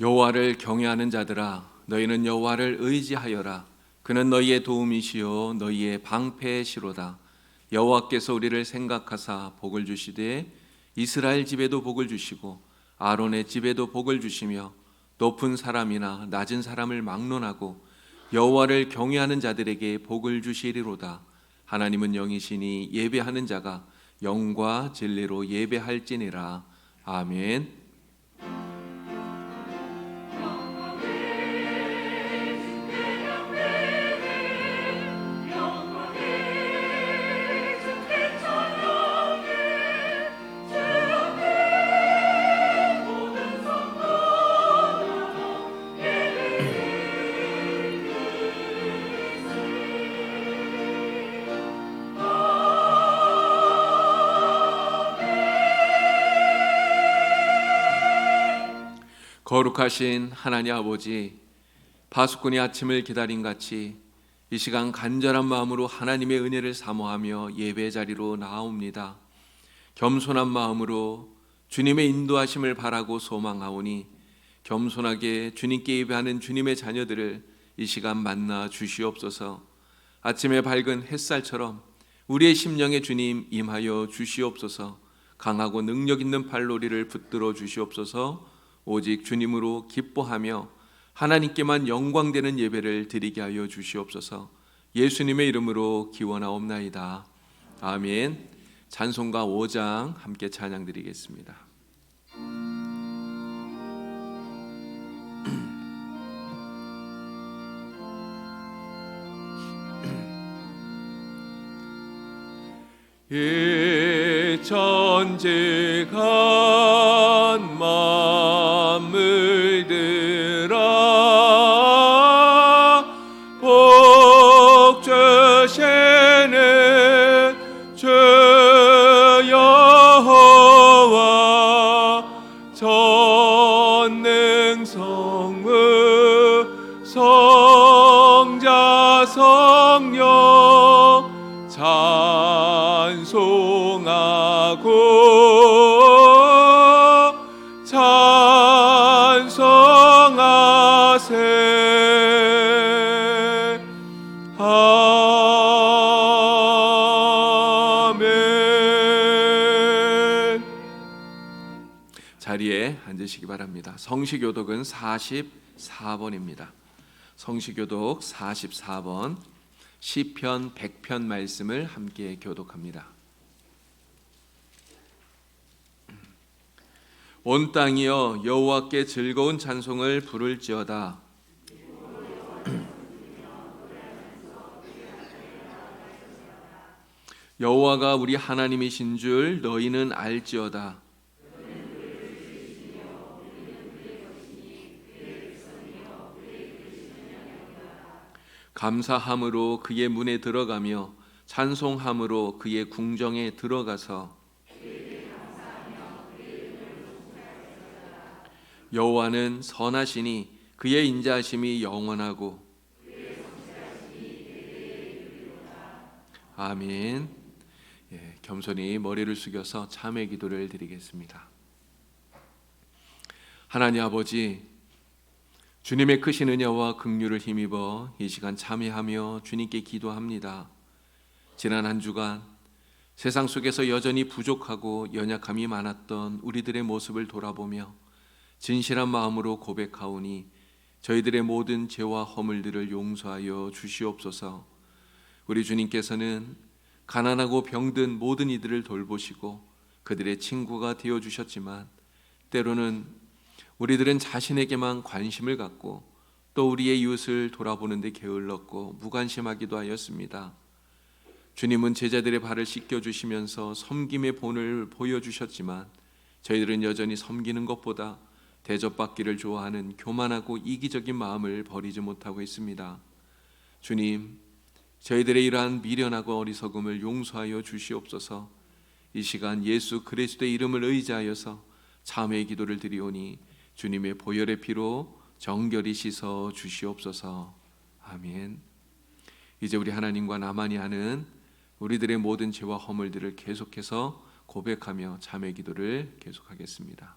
여호와를 경외하는 자들아, 너희는 여호와를 의지하여라. 그는 너희의 도움이시요 너희의 방패시로다. 여호와께서 우리를 생각하사 복을 주시되 이스라엘 집에도 복을 주시고 아론의 집에도 복을 주시며 높은 사람이나 낮은 사람을 막론하고 여호와를 경외하는 자들에게 복을 주시리로다. 하나님은 영이시니 예배하는 자가 영과 진리로 예배할지니라. 아멘. 거룩하신 하나님 아버지, 파수꾼이 아침을 기다린 같이 이 시간 간절한 마음으로 하나님의 은혜를 사모하며 예배 자리로 나아옵니다. 겸손한 마음으로 주님의 인도하심을 바라고 소망하오니 겸손하게 주님께 예배하는 주님의 자녀들을 이 시간 만나 주시옵소서. 아침의 밝은 햇살처럼 우리의 심령에 주님 임하여 주시옵소서. 강하고 능력 있는 팔로리를 붙들어 주시옵소서. 오직 주님으로 기뻐하며 하나님께만 영광되는 예배를 드리게 하여 주시옵소서. 예수님의 이름으로 기원하옵나이다. 아멘. 찬송가 5장 함께 찬양 드리겠습니다. 예천지간 만물들아 복 주시는 주 여호와 전능성의 성자 성령 찬송하고 찬송하세. 아멘. 자리에 앉으시기 바랍니다. 성시교독은 44번입니다. 성시교독 44번 시편 100편 말씀을 함께 교독합니다. 온 땅이여 여호와께 즐거운 찬송을 부를지어다. 여호와가 우리 하나님이신 줄 너희는 알지어다. 감사함으로 그의 문에 들어가며 찬송함으로 그의 궁정에 들어가서 여호와는 선하시니 그의 인자하심이 영원하고 아멘. 겸손히 머리를 숙여서 참회 기도를 드리겠습니다. 하나님 아버지, 주님의 크신 은혜와 긍휼을 힘입어 이 시간 참회하며 주님께 기도합니다. 지난 한 주간 세상 속에서 여전히 부족하고 연약함이 많았던 우리들의 모습을 돌아보며 진실한 마음으로 고백하오니 저희들의 모든 죄와 허물들을 용서하여 주시옵소서. 우리 주님께서는 가난하고 병든 모든 이들을 돌보시고 그들의 친구가 되어주셨지만 때로는 우리들은 자신에게만 관심을 갖고 또 우리의 이웃을 돌아보는 데 게을렀고 무관심하기도 하였습니다. 주님은 제자들의 발을 씻겨주시면서 섬김의 본을 보여주셨지만 저희들은 여전히 섬기는 것보다 대접받기를 좋아하는 교만하고 이기적인 마음을 버리지 못하고 있습니다. 주님, 저희들의 이러한 미련하고 어리석음을 용서하여 주시옵소서. 이 시간 예수 그리스도의 이름을 의지하여서 참회의 기도를 드리오니 주님의 보혈의 피로 정결히 씻어 주시옵소서. 아멘. 이제 우리 하나님과 나만이 하는 우리들의 모든 죄와 허물들을 계속해서 고백하며 참회 기도를 계속하겠습니다.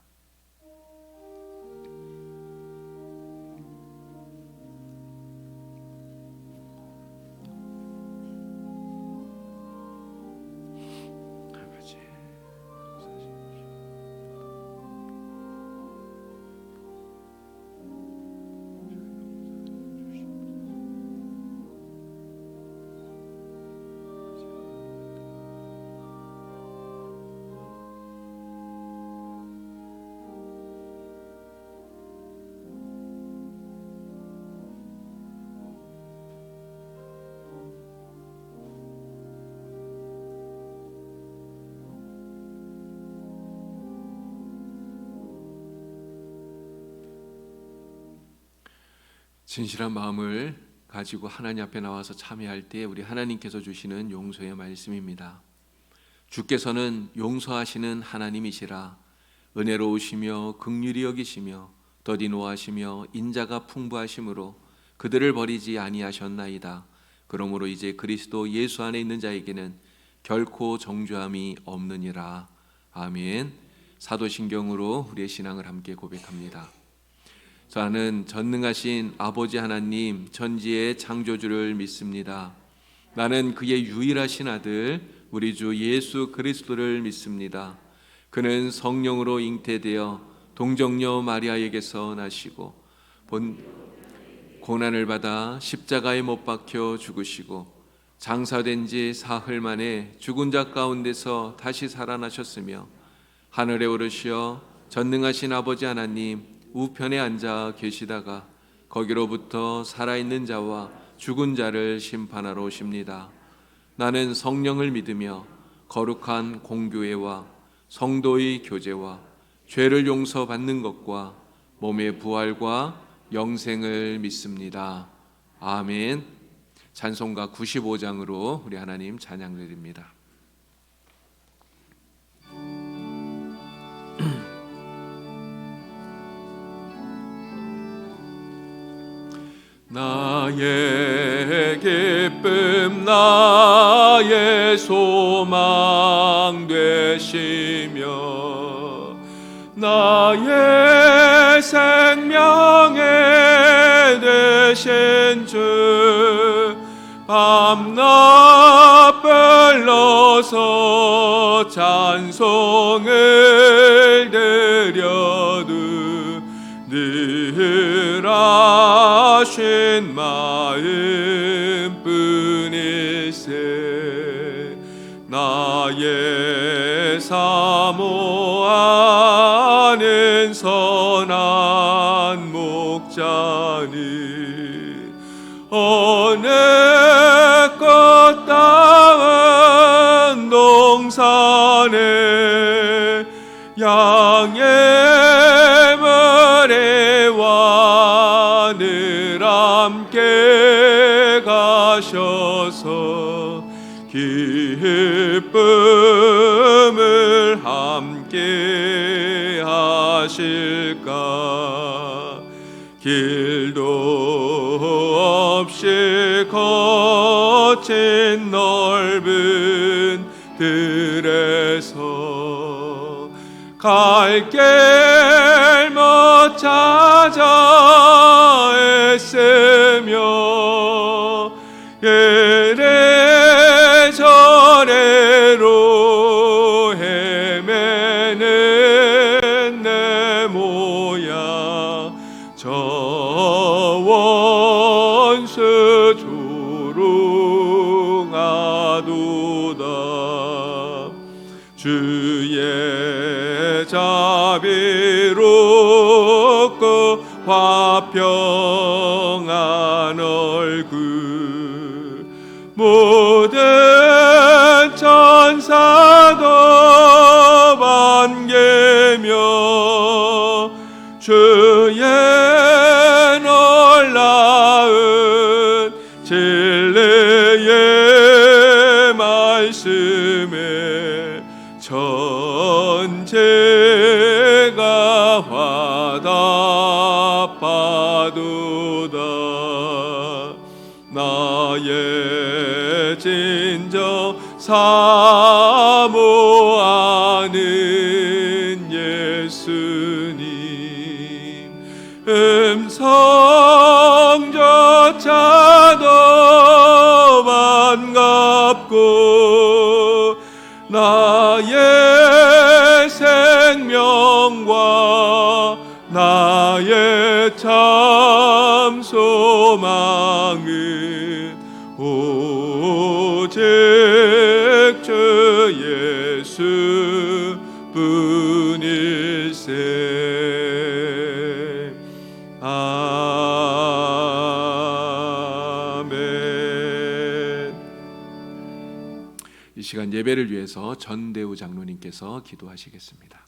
진실한 마음을 가지고 하나님 앞에 나와서 참여할 때 우리 하나님께서 주시는 용서의 말씀입니다. 주께서는 용서하시는 하나님이시라. 은혜로우시며 긍휼히 여기시며 더디 노하시며 인자가 풍부하심으로 그들을 버리지 아니하셨나이다. 그러므로 이제 그리스도 예수 안에 있는 자에게는 결코 정죄함이 없느니라. 아멘. 사도신경으로 우리의 신앙을 함께 고백합니다. 저는 전능하신 아버지 하나님 천지의 창조주를 믿습니다. 나는 그의 유일하신 아들 우리 주 예수 그리스도를 믿습니다. 그는 성령으로 잉태되어 동정녀 마리아에게서 나시고 고난을 받아 십자가에 못 박혀 죽으시고 장사된 지 사흘 만에 죽은 자 가운데서 다시 살아나셨으며 하늘에 오르시어 전능하신 아버지 하나님 우편에 앉아 계시다가 거기로부터 살아있는 자와 죽은 자를 심판하러 오십니다. 나는 성령을 믿으며 거룩한 공교회와 성도의 교제와 죄를 용서받는 것과 몸의 부활과 영생을 믿습니다. 아멘. 찬송가 95장으로 우리 하나님 찬양 드립니다. 나의 기쁨 나의 소망 되시며 나의 생명에 되신 주 밤낮 불러서 찬송을 드려도 늘 하신 마음뿐일세. 나의 사모하는 선한 목자니 어느 꽃다운 동산에 양의 머리와 늘 함께 가셔서 기쁨을 함께 하실까. 길도 없이 거친 넓은 들에서 갈 길 못 찾아 애쓰며 이래저래로 헤매는 내 모야 저 원수 조롱하도다. 주의 자비롭고 화평한 얼굴 모든 천사도 반기며 주의 놀라운 진리의 말씀에 천체가 화답하도다. 나의 진정 사모하는 예수님 음성조차도 반갑고 나의 생명과 나의 참 소망은 오직 주 예수 뿐일세. 아멘. 이 시간 예배를 위해서 전대우 장로님께서 기도하시겠습니다.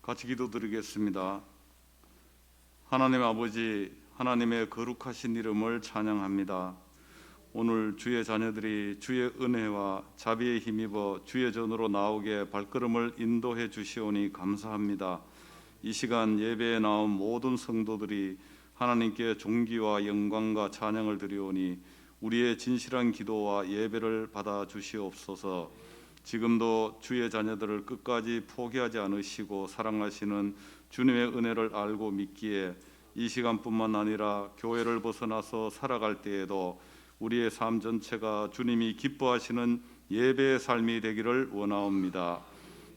같이 기도드리겠습니다. 하나님 아버지, 하나님의 거룩하신 이름을 찬양합니다. 오늘 주의 자녀들이 주의 은혜와 자비에 힘입어 주의 전으로 나오게 발걸음을 인도해 주시오니 감사합니다. 이 시간 예배에 나온 모든 성도들이 하나님께 존귀와 영광과 찬양을 드리오니 우리의 진실한 기도와 예배를 받아 주시옵소서. 지금도 주의 자녀들을 끝까지 포기하지 않으시고 사랑하시는 주님의 은혜를 알고 믿기에 이 시간뿐만 아니라 교회를 벗어나서 살아갈 때에도 우리의 삶 전체가 주님이 기뻐하시는 예배의 삶이 되기를 원하옵니다.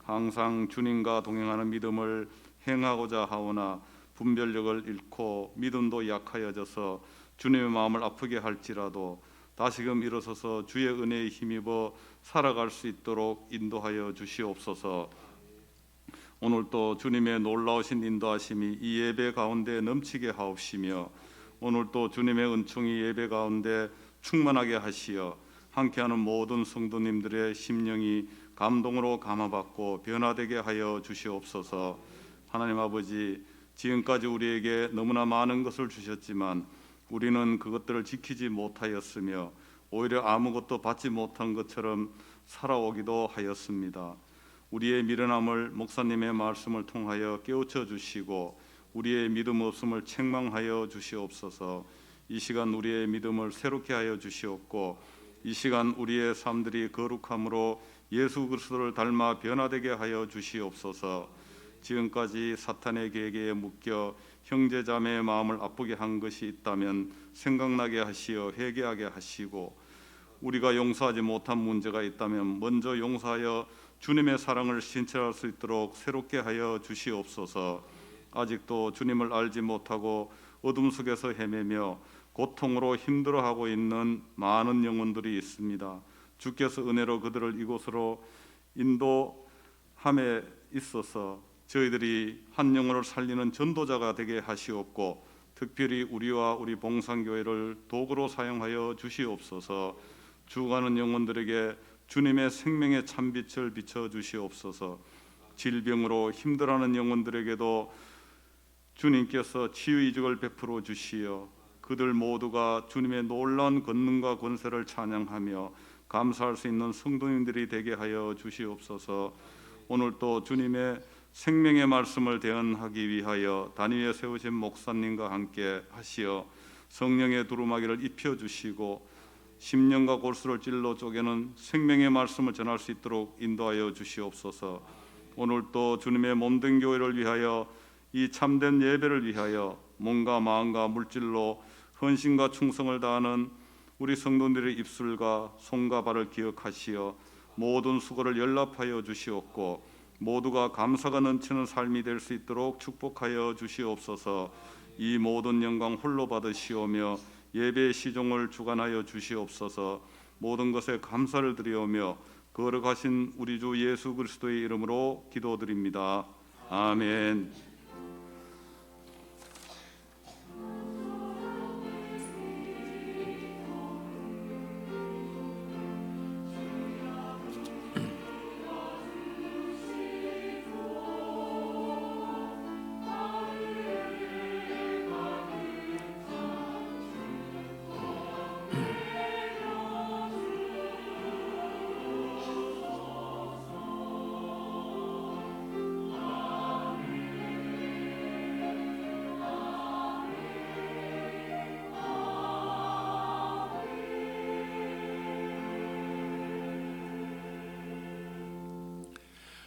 항상 주님과 동행하는 믿음을 행하고자 하오나 분별력을 잃고 믿음도 약하여져서 주님의 마음을 아프게 할지라도 다시금 일어서서 주의 은혜에 힘입어 살아갈 수 있도록 인도하여 주시옵소서. 오늘도 주님의 놀라우신 인도하심이 이 예배 가운데 넘치게 하옵시며 오늘도 주님의 은총이 예배 가운데 충만하게 하시어 함께하는 모든 성도님들의 심령이 감동으로 감화받고 변화되게 하여 주시옵소서. 하나님 아버지, 지금까지 우리에게 너무나 많은 것을 주셨지만 우리는 그것들을 지키지 못하였으며 오히려 아무것도 받지 못한 것처럼 살아오기도 하였습니다. 우리의 미련함을 목사님의 말씀을 통하여 깨우쳐 주시고 우리의 믿음 없음을 책망하여 주시옵소서. 이 시간 우리의 믿음을 새롭게 하여 주시옵고 이 시간 우리의 삶들이 거룩함으로 예수 그리스도를 닮아 변화되게 하여 주시옵소서. 지금까지 사탄의 계계에 묶여 형제자매의 마음을 아프게 한 것이 있다면 생각나게 하시어 회개하게 하시고 우리가 용서하지 못한 문제가 있다면 먼저 용서하여 주님의 사랑을 신체할 수 있도록 새롭게 하여 주시옵소서. 아직도 주님을 알지 못하고 어둠 속에서 헤매며 고통으로 힘들어하고 있는 많은 영혼들이 있습니다. 주께서 은혜로 그들을 이곳으로 인도함에 있어서 저희들이 한 영혼을 살리는 전도자가 되게 하시옵고 특별히 우리와 우리 봉산교회를 도구로 사용하여 주시옵소서. 죽어가는 영혼들에게 주님의 생명의 참빛을 비춰 주시옵소서. 질병으로 힘들어하는 영혼들에게도 주님께서 치유이적을 베풀어 주시어 그들 모두가 주님의 놀라운 권능과 권세를 찬양하며 감사할 수 있는 성도님들이 되게 하여 주시옵소서. 오늘 또 주님의 생명의 말씀을 대언하기 위하여 단위에 세우신 목사님과 함께 하시어 성령의 두루마기를 입혀주시고 심령과 골수를 찔러 쪼개는 생명의 말씀을 전할 수 있도록 인도하여 주시옵소서. 오늘 또 주님의 몸된 교회를 위하여 이 참된 예배를 위하여 몸과 마음과 물질로 헌신과 충성을 다하는 우리 성도들의 입술과 손과 발을 기억하시어 모든 수고를 연락하여 주시옵고 모두가 감사가 넘치는 삶이 될 수 있도록 축복하여 주시옵소서. 이 모든 영광 홀로 받으시오며 예배의 시종을 주관하여 주시옵소서. 모든 것에 감사를 드리오며 거룩하신 우리 주 예수 그리스도의 이름으로 기도드립니다. 아멘.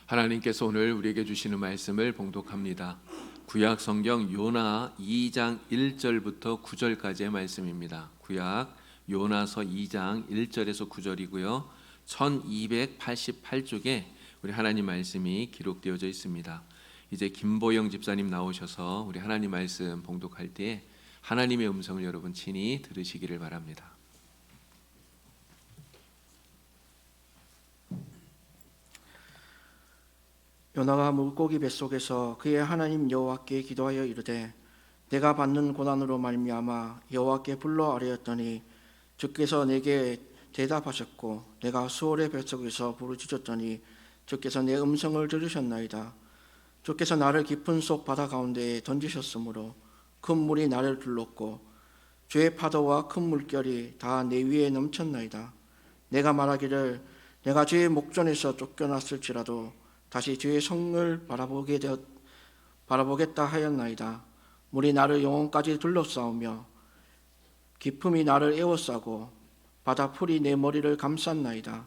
하나님께서 오늘 우리에게 주시는 말씀을 봉독합니다. 구약 성경 요나 2장 1절부터 9절까지의 말씀입니다. 구약 요나서 2장 1절에서 9절이고요. 1288쪽에 우리 하나님 말씀이 기록되어져 있습니다. 이제 김보영 집사님 나오셔서 우리 하나님 말씀 봉독할 때 하나님의 음성을 여러분 친히 들으시기를 바랍니다. 요나가 물고기 뱃속에서 그의 하나님 여호와께 기도하여 이르되 내가 받는 고난으로 말미암아 여호와께 불러 아뢰었더니 주께서 내게 대답하셨고 내가 수월의 뱃속에서 부르짖었더니 주께서 내 음성을 들으셨나이다. 주께서 나를 깊은 속 바다 가운데에 던지셨으므로 큰 물이 나를 둘렀고 주의 파도와 큰 물결이 다 내 위에 넘쳤나이다. 내가 말하기를 내가 주의 목전에서 쫓겨났을지라도 다시 주의 성을 바라보겠다 하였나이다. 물이 나를 영혼까지 둘러싸우며 깊음이 나를 에워싸고 바다 풀이 내 머리를 감쌌나이다.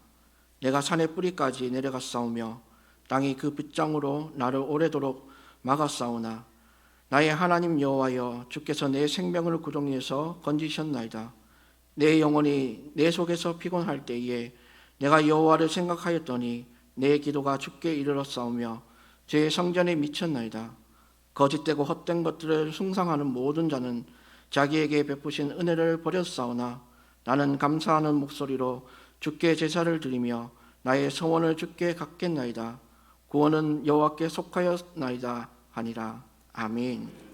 내가 산의 뿌리까지 내려갔사오며 땅이 그 빗장으로 나를 오래도록 막았사오나 나의 하나님 여호와여, 주께서 내 생명을 구덩이에서 건지셨나이다. 내 영혼이 내 속에서 피곤할 때에 내가 여호와를 생각하였더니 내 기도가 주께 이르렀사오며 제 성전에 미쳤나이다. 거짓되고 헛된 것들을 숭상하는 모든 자는 자기에게 베푸신 은혜를 버렸사오나 나는 감사하는 목소리로 주께 제사를 드리며 나의 소원을 주께 갚겠나이다. 구원은 여호와께 속하였나이다 하니라. 아멘.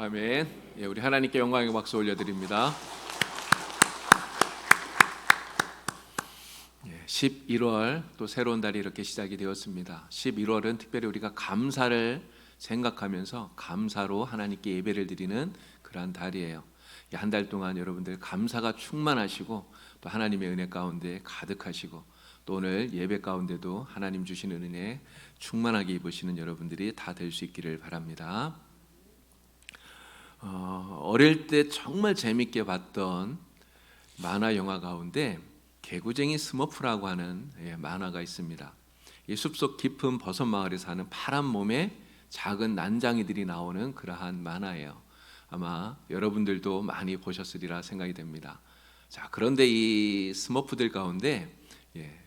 아멘. 예, 우리 하나님께 영광의 박수 올려드립니다. 11월 또 새로운 달이 이렇게 시작이 되었습니다. 11월은 특별히 우리가 감사를 생각하면서 감사로 하나님께 예배를 드리는 그러한 달이에요. 한 달 동안 여러분들 감사가 충만하시고 또 하나님의 은혜 가운데 가득하시고 또 오늘 예배 가운데도 하나님 주시는 은혜 충만하게 입으시는 여러분들이 다 될 수 있기를 바랍니다. 어릴 때 정말 재밌게 봤던 만화 영화 가운데 개구쟁이 스머프라고 하는 만화가 있습니다. 이 숲속 깊은 버섯 마을에 사는 파란 몸의 작은 난장이들이 나오는 그러한 만화예요. 아마 여러분들도 많이 보셨으리라 생각이 됩니다. 자, 그런데 이 스머프들 가운데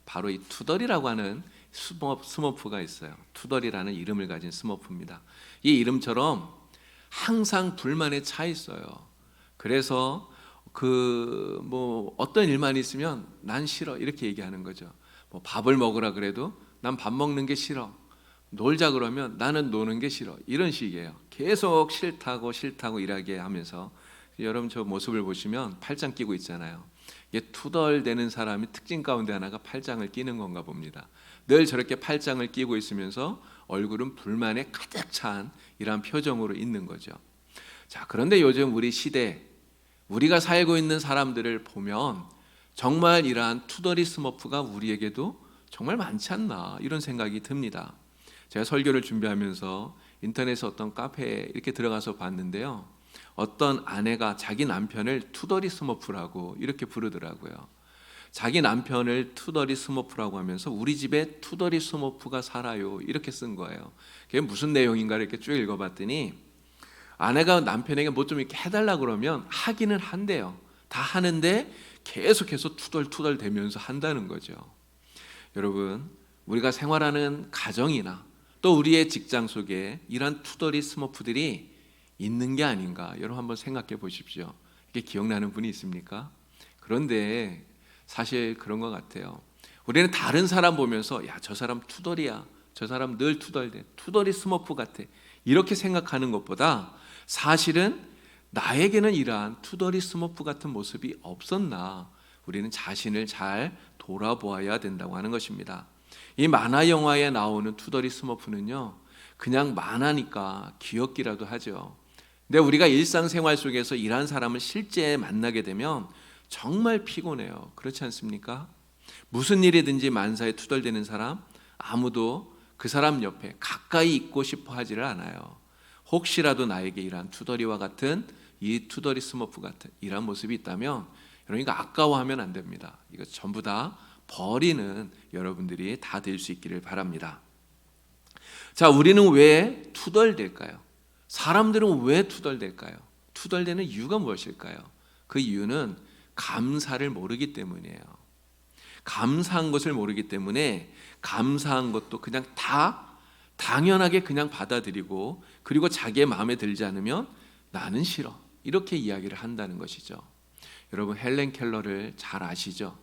바로 이 투덜이라고 하는 스머프가 있어요. 투덜이라는 이름을 가진 스머프입니다. 이 이름처럼 항상 불만에 차 있어요. 그래서 어떤 일만 있으면 난 싫어 이렇게 얘기하는 거죠. 밥을 먹으라 그래도 난 밥 먹는 게 싫어. 놀자 그러면 나는 노는 게 싫어. 이런 식이에요. 계속 싫다고 일하게 하면서 여러분 저 모습을 보시면 팔짱 끼고 있잖아요. 이게 투덜대는 사람이 특징 가운데 하나가 팔짱을 끼는 건가 봅니다. 늘 저렇게 팔짱을 끼고 있으면서 얼굴은 불만에 가득 찬 이러한 표정으로 있는 거죠. 자, 그런데 요즘 우리 시대 우리가 살고 있는 사람들을 보면 정말 이러한 투덜이 스머프가 우리에게도 정말 많지 않나 이런 생각이 듭니다. 제가 설교를 준비하면서 인터넷에 어떤 카페에 이렇게 들어가서 봤는데요. 어떤 아내가 자기 남편을 투덜이 스머프라고 이렇게 부르더라고요. 자기 남편을 투덜이 스머프라고 하면서 우리 집에 투덜이 스머프가 살아요 이렇게 쓴 거예요. 그게 무슨 내용인가 이렇게 쭉 읽어봤더니 아내가 남편에게 뭐 좀 이렇게 해달라 그러면 하기는 한대요. 다 하는데 계속해서 투덜투덜 대면서 한다는 거죠. 여러분, 우리가 생활하는 가정이나 또 우리의 직장 속에 이런 투덜이 스머프들이 있는 게 아닌가 여러분 한번 생각해 보십시오. 이게 기억나는 분이 있습니까? 그런데 사실 그런 것 같아요. 우리는 다른 사람 보면서 야, 저 사람 투덜이야, 저 사람 늘 투덜대, 투덜이 스머프 같아 이렇게 생각하는 것보다 사실은 나에게는 이러한 투덜이 스머프 같은 모습이 없었나 우리는 자신을 잘 돌아보아야 된다고 하는 것입니다. 이 만화 영화에 나오는 투덜이 스머프는요 그냥 만화니까 귀엽기라도 하죠. 근데 우리가 일상생활 속에서 이러한 사람을 실제 만나게 되면 정말 피곤해요. 그렇지 않습니까? 무슨 일이든지 만사에 투덜대는 사람 아무도 그 사람 옆에 가까이 있고 싶어 하지를 않아요. 혹시라도 나에게 이러한 투덜이와 같은 이 투덜이 스머프 같은 이러한 모습이 있다면 여러분 이거 아까워하면 안 됩니다. 이거 전부 다 버리는 여러분들이 다 될 수 있기를 바랍니다. 자, 우리는 왜 투덜댈까요? 사람들은 왜 투덜댈까요? 투덜대는 이유가 무엇일까요? 그 이유는 감사를 모르기 때문이에요. 감사한 것을 모르기 때문에 감사한 것도 그냥 다 당연하게 그냥 받아들이고 그리고 자기의 마음에 들지 않으면 나는 싫어 이렇게 이야기를 한다는 것이죠. 여러분 헬렌 켈러를 잘 아시죠?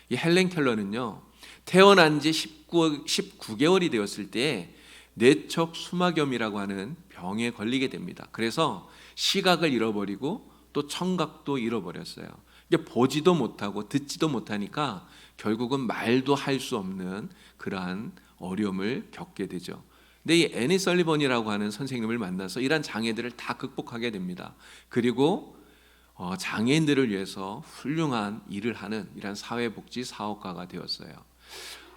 이 헬렌 켈러는요 태어난 지 19개월이 되었을 때 뇌척 수막염이라고 하는 병에 걸리게 됩니다. 그래서 시각을 잃어버리고 또 청각도 잃어버렸어요. 이게 보지도 못하고 듣지도 못하니까 결국은 말도 할 수 없는 그러한 어려움을 겪게 되죠. 근데 이 애니 설리번이라고 하는 선생님을 만나서 이러한 장애들을 다 극복하게 됩니다. 그리고 장애인들을 위해서 훌륭한 일을 하는 이러한 사회복지 사업가가 되었어요.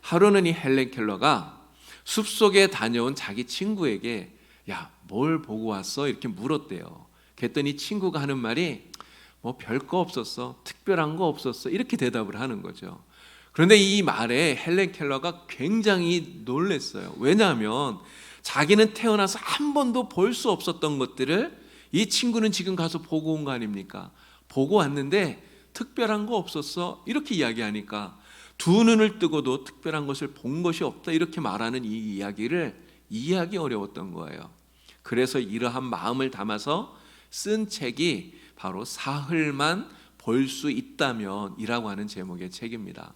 하루는 이 헬렌 켈러가 숲속에 다녀온 자기 친구에게 야, 뭘 보고 왔어? 이렇게 물었대요. 그랬더니 친구가 하는 말이 뭐 별거 없었어, 특별한 거 없었어 이렇게 대답을 하는 거죠. 그런데 이 말에 헬렌 켈러가 굉장히 놀랐어요. 왜냐하면 자기는 태어나서 한 번도 볼 수 없었던 것들을 이 친구는 지금 가서 보고 온 거 아닙니까? 보고 왔는데 특별한 거 없었어 이렇게 이야기하니까 두 눈을 뜨고도 특별한 것을 본 것이 없다 이렇게 말하는 이 이야기를 이해하기 어려웠던 거예요. 그래서 이러한 마음을 담아서 쓴 책이 바로 사흘만 볼 수 있다면 이라고 하는 제목의 책입니다.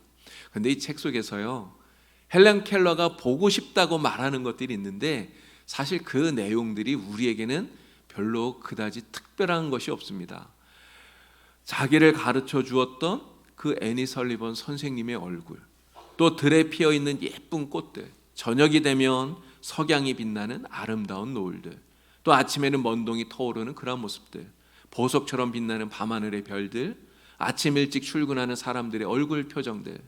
그런데 이 책 속에서요 헬렌 켈러가 보고 싶다고 말하는 것들이 있는데 사실 그 내용들이 우리에게는 별로 그다지 특별한 것이 없습니다. 자기를 가르쳐 주었던 그 애니 설리번 선생님의 얼굴, 또 들에 피어 있는 예쁜 꽃들, 저녁이 되면 석양이 빛나는 아름다운 노을들, 또 아침에는 먼동이 터오르는 그런 모습들, 보석처럼 빛나는 밤하늘의 별들, 아침 일찍 출근하는 사람들의 얼굴 표정들,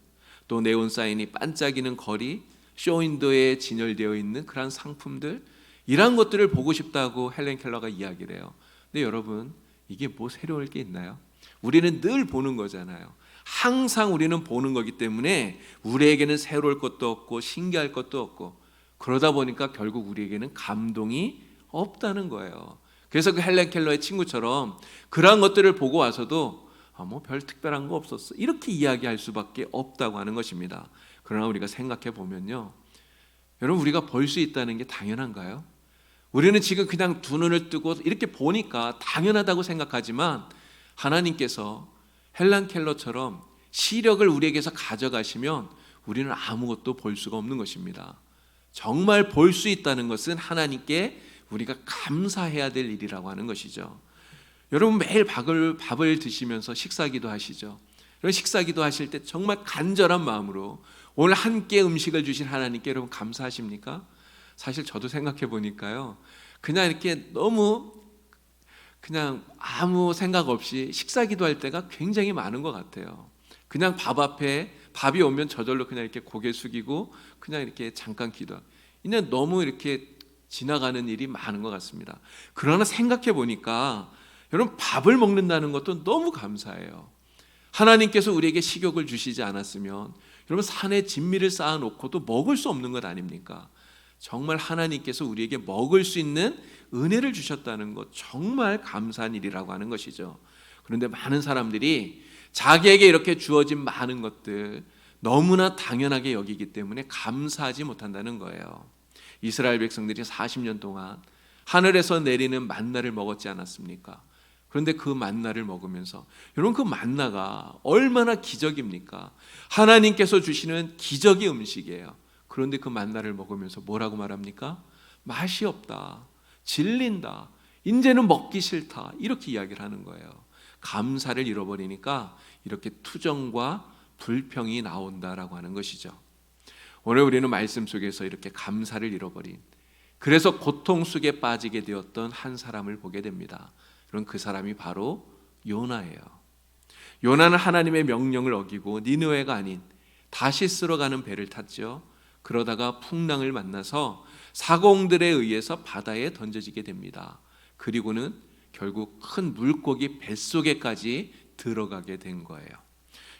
또 네온 사인이 반짝이는 거리, 쇼윈도에 진열되어 있는 그런 상품들, 이러한 것들을 보고 싶다고 헬렌 켈러가 이야기를 해요. 근데 여러분, 이게 뭐 새로울 게 있나요? 우리는 늘 보는 거잖아요. 항상 우리는 보는 거기 때문에 우리에게는 새로울 것도 없고 신기할 것도 없고, 그러다 보니까 결국 우리에게는 감동이 없다는 거예요. 그래서 그 헬렌 켈러의 친구처럼 그러한 것들을 보고 와서도 뭐 별 특별한 거 없었어, 이렇게 이야기할 수밖에 없다고 하는 것입니다. 그러나 우리가 생각해 보면요, 여러분, 우리가 볼 수 있다는 게 당연한가요? 우리는 지금 그냥 두 눈을 뜨고 이렇게 보니까 당연하다고 생각하지만, 하나님께서 헬렌 켈러처럼 시력을 우리에게서 가져가시면 우리는 아무것도 볼 수가 없는 것입니다. 정말 볼 수 있다는 것은 하나님께 우리가 감사해야 될 일이라고 하는 것이죠. 여러분, 매일 밥을 드시면서 식사기도 하시죠. 그런 식사기도 하실 때 정말 간절한 마음으로 오늘 한 끼 음식을 주신 하나님께 여러분 감사하십니까? 사실 저도 생각해 보니까요, 그냥 이렇게 너무 그냥 아무 생각 없이 식사기도 할 때가 굉장히 많은 것 같아요. 그냥 밥 앞에 밥이 오면 저절로 그냥 이렇게 고개 숙이고 그냥 이렇게 잠깐 기도하고, 그냥 너무 이렇게 지나가는 일이 많은 것 같습니다. 그러나 생각해 보니까 여러분, 밥을 먹는다는 것도 너무 감사해요. 하나님께서 우리에게 식욕을 주시지 않았으면 여러분, 산에 진미를 쌓아놓고도 먹을 수 없는 것 아닙니까? 정말 하나님께서 우리에게 먹을 수 있는 은혜를 주셨다는 것, 정말 감사한 일이라고 하는 것이죠. 그런데 많은 사람들이 자기에게 이렇게 주어진 많은 것들 너무나 당연하게 여기기 때문에 감사하지 못한다는 거예요. 이스라엘 백성들이 40년 동안 하늘에서 내리는 만나를 먹었지 않았습니까? 그런데 그 만나를 먹으면서 여러분, 그 만나가 얼마나 기적입니까? 하나님께서 주시는 기적의 음식이에요. 그런데 그 만나를 먹으면서 뭐라고 말합니까? 맛이 없다, 질린다, 이제는 먹기 싫다, 이렇게 이야기를 하는 거예요. 감사를 잃어버리니까 이렇게 투정과 불평이 나온다라고 하는 것이죠. 오늘 우리는 말씀 속에서 이렇게 감사를 잃어버린, 그래서 고통 속에 빠지게 되었던 한 사람을 보게 됩니다. 그럼 그 사람이 바로 요나예요. 요나는 하나님의 명령을 어기고 니느웨가 아닌 다시스로 가는 배를 탔죠. 그러다가 풍랑을 만나서 사공들에 의해서 바다에 던져지게 됩니다. 그리고는 결국 큰 물고기 뱃속에까지 들어가게 된 거예요.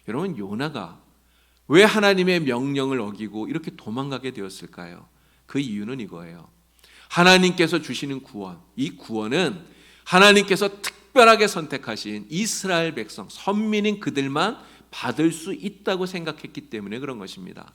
여러분, 요나가 왜 하나님의 명령을 어기고 이렇게 도망가게 되었을까요? 그 이유는 이거예요. 하나님께서 주시는 구원, 이 구원은 하나님께서 특별하게 선택하신 이스라엘 백성, 선민인 그들만 받을 수 있다고 생각했기 때문에 그런 것입니다.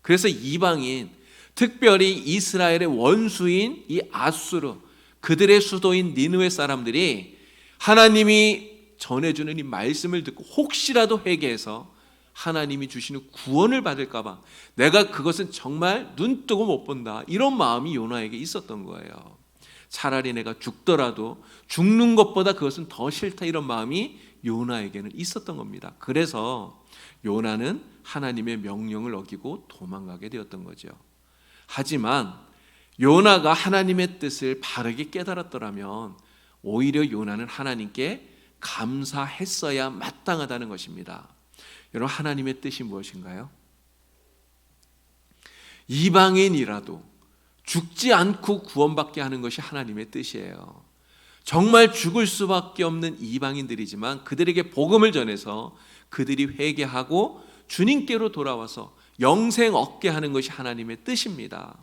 그래서 이방인, 특별히 이스라엘의 원수인 이 아수르, 그들의 수도인 니느웨 사람들이 하나님이 전해주는 이 말씀을 듣고 혹시라도 회개해서 하나님이 주시는 구원을 받을까 봐, 내가 그것은 정말 눈뜨고 못 본다, 이런 마음이 요나에게 있었던 거예요. 차라리 내가 죽더라도 죽는 것보다 그것은 더 싫다, 이런 마음이 요나에게는 있었던 겁니다. 그래서 요나는 하나님의 명령을 어기고 도망가게 되었던 거죠. 하지만 요나가 하나님의 뜻을 바르게 깨달았더라면 오히려 요나는 하나님께 감사했어야 마땅하다는 것입니다. 여러분, 하나님의 뜻이 무엇인가요? 이방인이라도 죽지 않고 구원받게 하는 것이 하나님의 뜻이에요. 정말 죽을 수밖에 없는 이방인들이지만 그들에게 복음을 전해서 그들이 회개하고 주님께로 돌아와서 영생 얻게 하는 것이 하나님의 뜻입니다.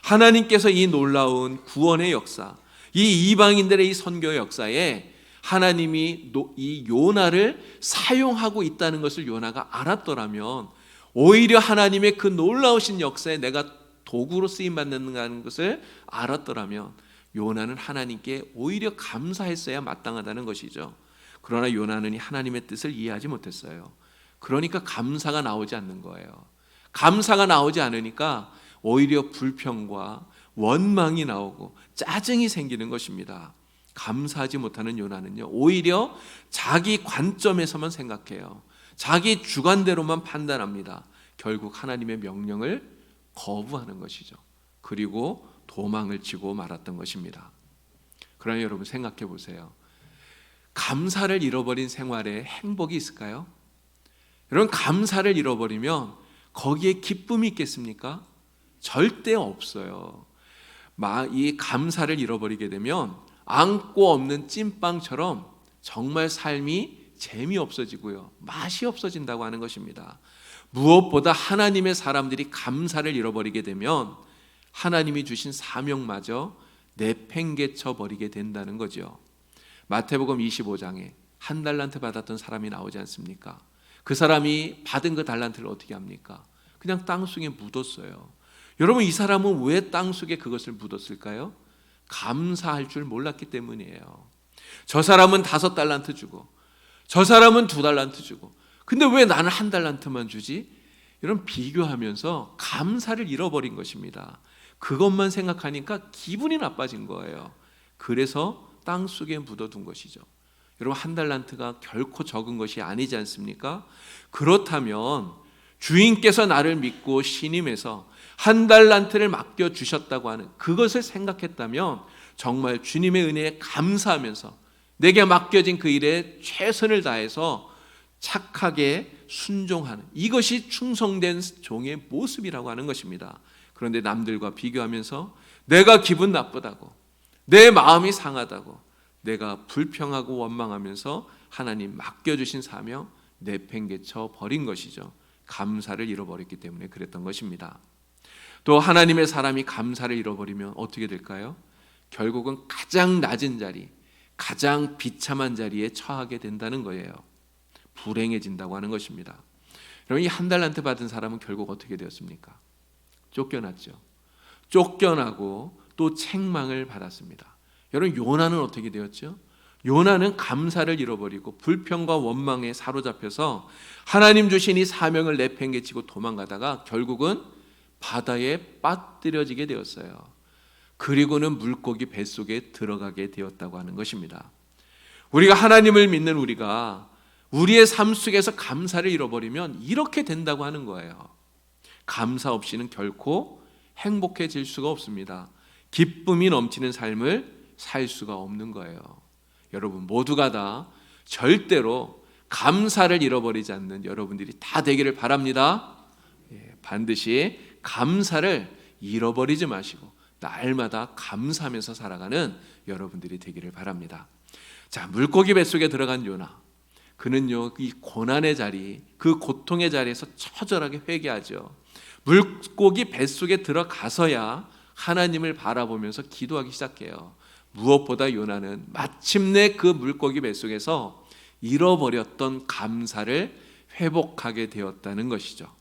하나님께서 이 놀라운 구원의 역사, 이 이방인들의 이 선교의 역사에 하나님이 이 요나를 사용하고 있다는 것을 요나가 알았더라면 오히려 하나님의 그 놀라우신 역사에 내가 도구로 쓰임받는다는 것을 알았더라면 요나는 하나님께 오히려 감사했어야 마땅하다는 것이죠. 그러나 요나는 하나님의 뜻을 이해하지 못했어요. 그러니까 감사가 나오지 않는 거예요. 감사가 나오지 않으니까 오히려 불평과 원망이 나오고 짜증이 생기는 것입니다. 감사하지 못하는 요나는요, 오히려 자기 관점에서만 생각해요. 자기 주관대로만 판단합니다. 결국 하나님의 명령을 거부하는 것이죠. 그리고 도망을 치고 말았던 것입니다. 그러나 여러분 생각해 보세요. 감사를 잃어버린 생활에 행복이 있을까요? 여러분, 감사를 잃어버리면 거기에 기쁨이 있겠습니까? 절대 없어요. 이 감사를 잃어버리게 되면 안고 없는 찐빵처럼 정말 삶이 재미없어지고요, 맛이 없어진다고 하는 것입니다. 무엇보다 하나님의 사람들이 감사를 잃어버리게 되면 하나님이 주신 사명마저 내팽개쳐 버리게 된다는 거죠. 마태복음 25장에 한 달란트 받았던 사람이 나오지 않습니까? 그 사람이 받은 그 달란트를 어떻게 합니까? 그냥 땅속에 묻었어요. 여러분, 이 사람은 왜 땅속에 그것을 묻었을까요? 감사할 줄 몰랐기 때문이에요. 저 사람은 5달란트 주고 저 사람은 2달란트 주고, 근데 왜 나는 1달란트만 주지? 이런 비교하면서 감사를 잃어버린 것입니다. 그것만 생각하니까 기분이 나빠진 거예요. 그래서 땅속에 묻어둔 것이죠. 여러분, 1달란트가 결코 적은 것이 아니지 않습니까? 그렇다면 주인께서 나를 믿고 신임해서 1달란트를 맡겨주셨다고 하는 그것을 생각했다면 정말 주님의 은혜에 감사하면서 내게 맡겨진 그 일에 최선을 다해서 착하게 순종하는, 이것이 충성된 종의 모습이라고 하는 것입니다. 그런데 남들과 비교하면서 내가 기분 나쁘다고, 내 마음이 상하다고, 내가 불평하고 원망하면서 하나님 맡겨주신 사명 내팽개쳐 버린 것이죠. 감사를 잃어버렸기 때문에 그랬던 것입니다. 또 하나님의 사람이 감사를 잃어버리면 어떻게 될까요? 결국은 가장 낮은 자리, 가장 비참한 자리에 처하게 된다는 거예요. 불행해진다고 하는 것입니다. 여러분, 이 1달란트 받은 사람은 결국 어떻게 되었습니까? 쫓겨났죠. 쫓겨나고 또 책망을 받았습니다. 여러분, 요나는 어떻게 되었죠? 요나는 감사를 잃어버리고 불평과 원망에 사로잡혀서 하나님 주신 이 사명을 내팽개치고 도망가다가 결국은 바다에 빠뜨려지게 되었어요. 그리고는 물고기 뱃속에 들어가게 되었다고 하는 것입니다. 우리가 하나님을 믿는 우리가 우리의 삶 속에서 감사를 잃어버리면 이렇게 된다고 하는 거예요. 감사 없이는 결코 행복해질 수가 없습니다. 기쁨이 넘치는 삶을 살 수가 없는 거예요. 여러분 모두가 다 절대로 감사를 잃어버리지 않는 여러분들이 다 되기를 바랍니다. 반드시 감사를 잃어버리지 마시고 날마다 감사하면서 살아가는 여러분들이 되기를 바랍니다. 자, 물고기 뱃속에 들어간 요나, 그는요 이 고난의 자리, 그 고통의 자리에서 처절하게 회개하죠. 물고기 뱃속에 들어가서야 하나님을 바라보면서 기도하기 시작해요. 무엇보다 요나는 마침내 그 물고기 뱃속에서 잃어버렸던 감사를 회복하게 되었다는 것이죠.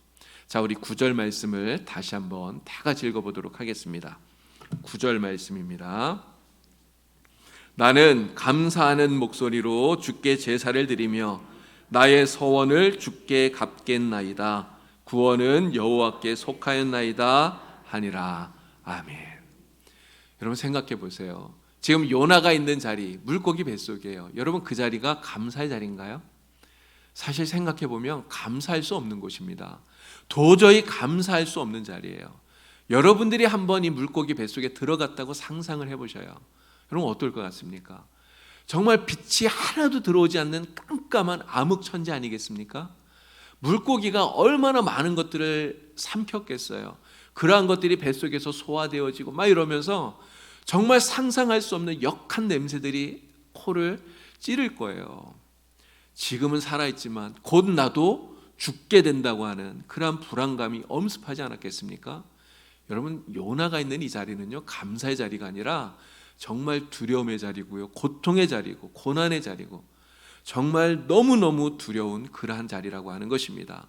자, 우리 9절 말씀을 다시 한번 다 같이 읽어보도록 하겠습니다. 9절 말씀입니다. 나는 감사하는 목소리로 주께 제사를 드리며 나의 서원을 주께 갚겠나이다. 구원은 여호와께 속하였나이다 하니라. 아멘. 여러분 생각해 보세요. 지금 요나가 있는 자리, 물고기 뱃속이에요. 여러분 그 자리가 감사의 자리인가요? 사실 생각해 보면 감사할 수 없는 곳입니다. 도저히 감사할 수 없는 자리예요. 여러분들이 한번 이 물고기 뱃속에 들어갔다고 상상을 해보셔요. 여러분 어떨 것 같습니까? 정말 빛이 하나도 들어오지 않는 깜깜한 암흑천지 아니겠습니까? 물고기가 얼마나 많은 것들을 삼켰겠어요. 그러한 것들이 뱃속에서 소화되어지고 막 이러면서 정말 상상할 수 없는 역한 냄새들이 코를 찌를 거예요. 지금은 살아있지만 곧 나도 죽게 된다고 하는 그러한 불안감이 엄습하지 않았겠습니까? 여러분 요나가 있는 이 자리는요 감사의 자리가 아니라 정말 두려움의 자리고요, 고통의 자리고 고난의 자리고 정말 너무너무 두려운 그러한 자리라고 하는 것입니다.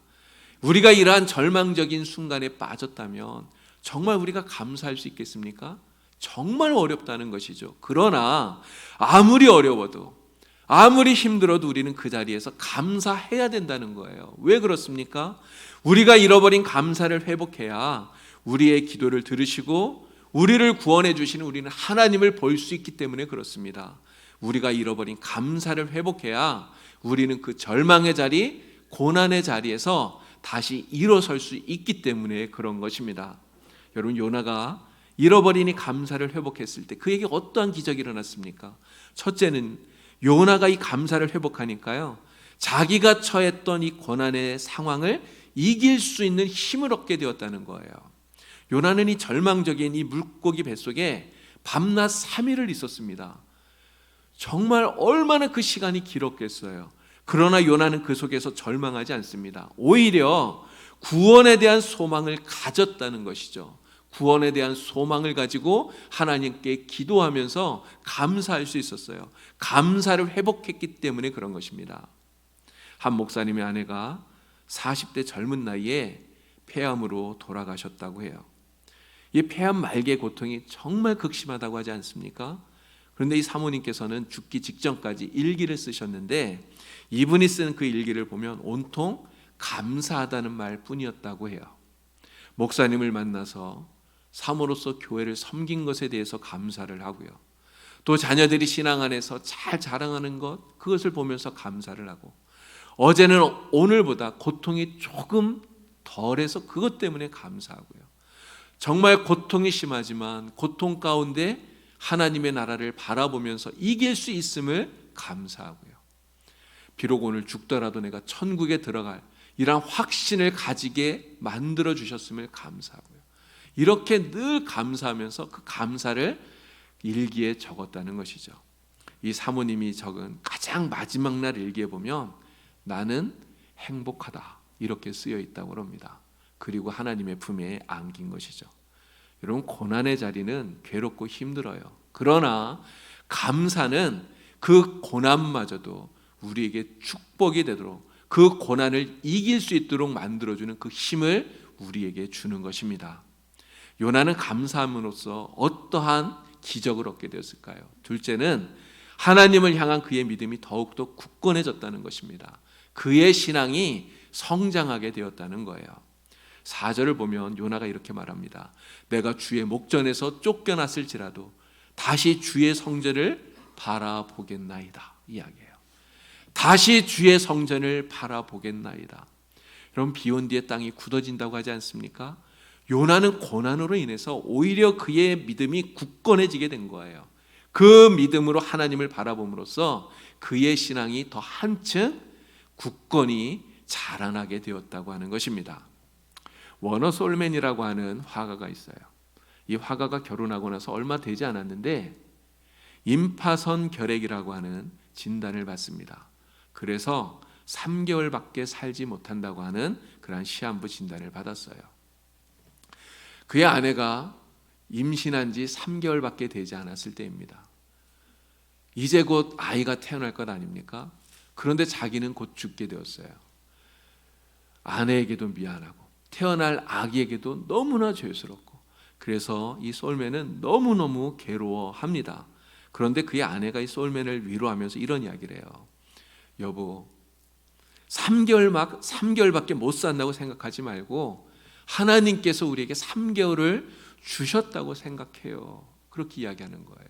우리가 이러한 절망적인 순간에 빠졌다면 정말 우리가 감사할 수 있겠습니까? 정말 어렵다는 것이죠. 그러나 아무리 어려워도 아무리 힘들어도 우리는 그 자리에서 감사해야 된다는 거예요. 왜 그렇습니까? 우리가 잃어버린 감사를 회복해야 우리의 기도를 들으시고 우리를 구원해 주시는 우리는 하나님을 볼 수 있기 때문에 그렇습니다. 우리가 잃어버린 감사를 회복해야 우리는 그 절망의 자리, 고난의 자리에서 다시 일어설 수 있기 때문에 그런 것입니다. 여러분, 요나가 잃어버린 이 감사를 회복했을 때 그에게 어떠한 기적이 일어났습니까? 첫째는 요나가 이 감사를 회복하니까요, 자기가 처했던 이 고난의 상황을 이길 수 있는 힘을 얻게 되었다는 거예요. 요나는 이 절망적인 이 물고기 뱃속에 밤낮 3일을 있었습니다. 정말 얼마나 그 시간이 길었겠어요. 그러나 요나는 그 속에서 절망하지 않습니다. 오히려 구원에 대한 소망을 가졌다는 것이죠. 구원에 대한 소망을 가지고 하나님께 기도하면서 감사할 수 있었어요. 감사를 회복했기 때문에 그런 것입니다. 한 목사님의 아내가 40대 젊은 나이에 폐암으로 돌아가셨다고 해요. 이 폐암 말기의 고통이 정말 극심하다고 하지 않습니까? 그런데 이 사모님께서는 죽기 직전까지 일기를 쓰셨는데, 이분이 쓴 그 일기를 보면 온통 감사하다는 말뿐이었다고 해요. 목사님을 만나서 사모로서 교회를 섬긴 것에 대해서 감사를 하고요, 또 자녀들이 신앙 안에서 잘 자랑하는 것, 그것을 보면서 감사를 하고, 어제는 오늘보다 고통이 조금 덜해서 그것 때문에 감사하고요, 정말 고통이 심하지만 고통 가운데 하나님의 나라를 바라보면서 이길 수 있음을 감사하고요, 비록 오늘 죽더라도 내가 천국에 들어갈 이런 확신을 가지게 만들어 주셨음을 감사하고요, 이렇게 늘 감사하면서 그 감사를 일기에 적었다는 것이죠. 이 사모님이 적은 가장 마지막 날 일기에 보면 나는 행복하다 이렇게 쓰여 있다고 합니다. 그리고 하나님의 품에 안긴 것이죠. 여러분, 고난의 자리는 괴롭고 힘들어요. 그러나 감사는 그 고난마저도 우리에게 축복이 되도록, 그 고난을 이길 수 있도록 만들어주는 그 힘을 우리에게 주는 것입니다. 요나는 감사함으로써 어떠한 기적을 얻게 되었을까요? 둘째는 하나님을 향한 그의 믿음이 더욱더 굳건해졌다는 것입니다. 그의 신앙이 성장하게 되었다는 거예요. 4절을 보면 요나가 이렇게 말합니다. 내가 주의 목전에서 쫓겨났을지라도 다시 주의 성전을 바라보겠나이다, 이야기해요. 다시 주의 성전을 바라보겠나이다. 여러분, 비온 뒤에 땅이 굳어진다고 하지 않습니까? 요나는 고난으로 인해서 오히려 그의 믿음이 굳건해지게 된 거예요. 그 믿음으로 하나님을 바라봄으로써 그의 신앙이 더 한층 굳건히 자라나게 되었다고 하는 것입니다. 워너 솔맨이라고 하는 화가가 있어요. 이 화가가 결혼하고 나서 얼마 되지 않았는데 임파선 결핵이라고 하는 진단을 받습니다. 그래서 3개월밖에 살지 못한다고 하는 그러한 시한부 진단을 받았어요. 그의 아내가 임신한 지 3개월밖에 되지 않았을 때입니다. 이제 곧 아이가 태어날 것 아닙니까? 그런데 자기는 곧 죽게 되었어요. 아내에게도 미안하고 태어날 아기에게도 너무나 죄스럽고, 그래서 이 솔맨은 너무너무 괴로워합니다. 그런데 그의 아내가 이 솔맨을 위로하면서 이런 이야기를 해요. 여보, 3개월밖에 못 산다고 생각하지 말고 하나님께서 우리에게 3개월을 주셨다고 생각해요. 그렇게 이야기하는 거예요.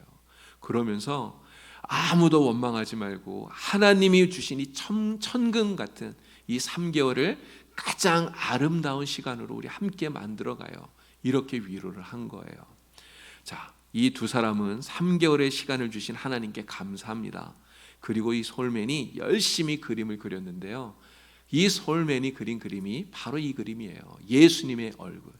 그러면서 아무도 원망하지 말고 하나님이 주신 이 천금 같은 이 3개월을 가장 아름다운 시간으로 우리 함께 만들어가요. 이렇게 위로를 한 거예요. 자, 이 두 사람은 3개월의 시간을 주신 하나님께 감사합니다. 그리고 이 솔맨이 열심히 그림을 그렸는데요, 이 솔맨이 그린 그림이 바로 이 그림이에요. 예수님의 얼굴.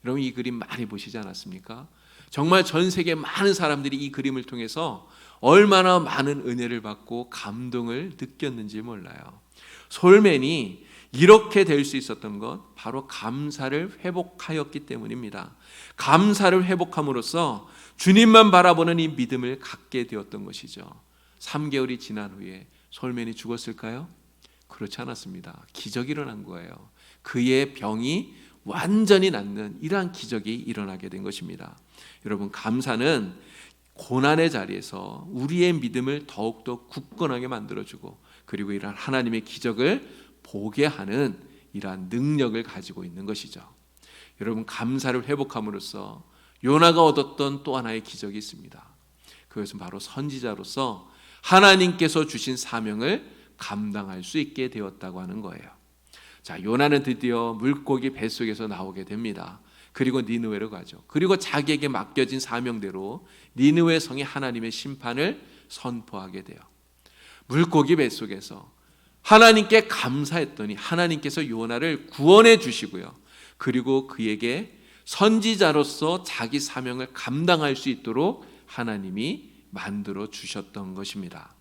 여러분, 이 그림 많이 보시지 않았습니까? 정말 전 세계 많은 사람들이 이 그림을 통해서 얼마나 많은 은혜를 받고 감동을 느꼈는지 몰라요. 솔맨이 이렇게 될 수 있었던 것, 바로 감사를 회복하였기 때문입니다. 감사를 회복함으로써 주님만 바라보는 이 믿음을 갖게 되었던 것이죠. 3개월이 지난 후에 솔맨이 죽었을까요? 그렇지 않았습니다. 기적이 일어난 거예요. 그의 병이 완전히 낫는 이러한 기적이 일어나게 된 것입니다. 여러분, 감사는 고난의 자리에서 우리의 믿음을 더욱더 굳건하게 만들어주고, 그리고 이러한 하나님의 기적을 보게 하는 이러한 능력을 가지고 있는 것이죠. 여러분, 감사를 회복함으로써 요나가 얻었던 또 하나의 기적이 있습니다. 그것은 바로 선지자로서 하나님께서 주신 사명을 감당할 수 있게 되었다고 하는 거예요. 자, 요나는 드디어 물고기 뱃속에서 나오게 됩니다. 그리고 니느웨로 가죠. 그리고 자기에게 맡겨진 사명대로 니느웨 성에 하나님의 심판을 선포하게 돼요. 물고기 뱃속에서 하나님께 감사했더니 하나님께서 요나를 구원해 주시고요. 그리고 그에게 선지자로서 자기 사명을 감당할 수 있도록 하나님이 만들어 주셨던 것입니다.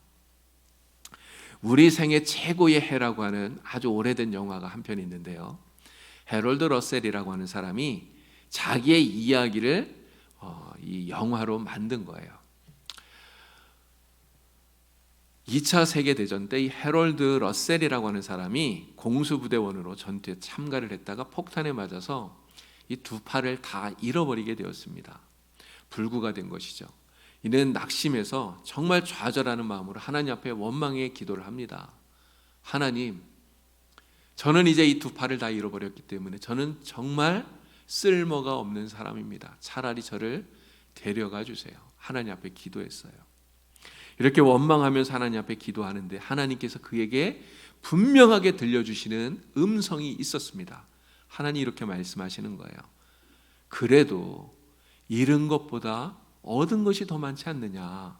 우리 생애 최고의 해라고 하는 아주 오래된 영화가 한 편 있는데요. 해롤드 러셀이라고 하는 사람이 자기의 이야기를 이 영화로 만든 거예요. 2차 세계대전 때 이 해롤드 러셀이라고 하는 사람이 공수부대원으로 전투에 참가를 했다가 폭탄에 맞아서 이 두 팔을 다 잃어버리게 되었습니다. 불구가 된 것이죠. 이는 낙심해서 정말 좌절하는 마음으로 하나님 앞에 원망의 기도를 합니다. 하나님, 저는 이제 이 두 팔을 다 잃어버렸기 때문에 저는 정말 쓸모가 없는 사람입니다. 차라리 저를 데려가 주세요. 하나님 앞에 기도했어요. 이렇게 원망하면서 하나님 앞에 기도하는데 하나님께서 그에게 분명하게 들려주시는 음성이 있었습니다. 하나님 이렇게 말씀하시는 거예요. 그래도 잃은 것보다 얻은 것이 더 많지 않느냐.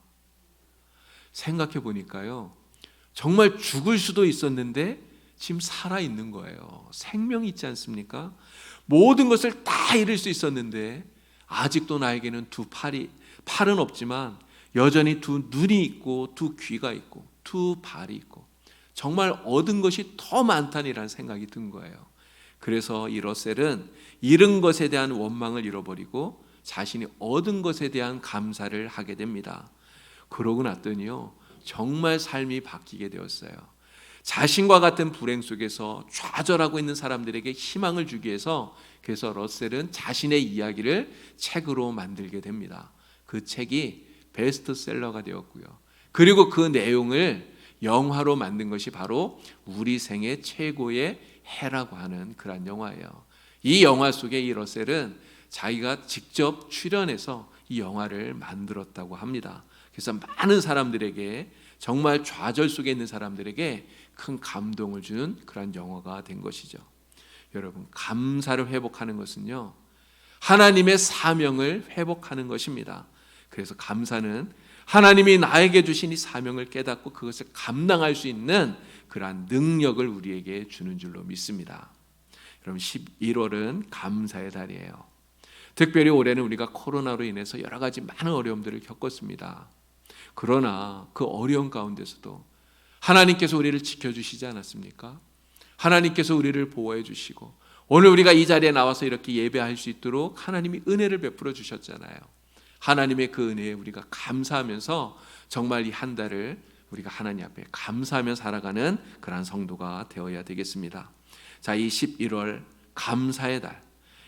생각해 보니까요, 정말 죽을 수도 있었는데 지금 살아있는 거예요. 생명이 있지 않습니까? 모든 것을 다 잃을 수 있었는데 아직도 나에게는 팔은 없지만 여전히 두 눈이 있고 두 귀가 있고 두 발이 있고 정말 얻은 것이 더 많다니라는 생각이 든 거예요. 그래서 이 러셀은 잃은 것에 대한 원망을 잃어버리고 자신이 얻은 것에 대한 감사를 하게 됩니다. 그러고 났더니요, 정말 삶이 바뀌게 되었어요. 자신과 같은 불행 속에서 좌절하고 있는 사람들에게 희망을 주기 위해서 그래서 러셀은 자신의 이야기를 책으로 만들게 됩니다. 그 책이 베스트셀러가 되었고요. 그리고 그 내용을 영화로 만든 것이 바로 우리 생애 최고의 해라고 하는 그런 영화예요. 이 영화 속에 이 러셀은 자기가 직접 출연해서 이 영화를 만들었다고 합니다. 그래서 많은 사람들에게 정말 좌절 속에 있는 사람들에게 큰 감동을 준 그런 영화가 된 것이죠. 여러분, 감사를 회복하는 것은요, 하나님의 사명을 회복하는 것입니다. 그래서 감사는 하나님이 나에게 주신 이 사명을 깨닫고 그것을 감당할 수 있는 그러한 능력을 우리에게 주는 줄로 믿습니다. 여러분, 11월은 감사의 달이에요. 특별히 올해는 우리가 코로나로 인해서 여러 가지 많은 어려움들을 겪었습니다. 그러나 그 어려움 가운데서도 하나님께서 우리를 지켜주시지 않았습니까? 하나님께서 우리를 보호해 주시고 오늘 우리가 이 자리에 나와서 이렇게 예배할 수 있도록 하나님이 은혜를 베풀어 주셨잖아요. 하나님의 그 은혜에 우리가 감사하면서 정말 이 한 달을 우리가 하나님 앞에 감사하며 살아가는 그러한 성도가 되어야 되겠습니다. 자, 이 11월 감사의 달,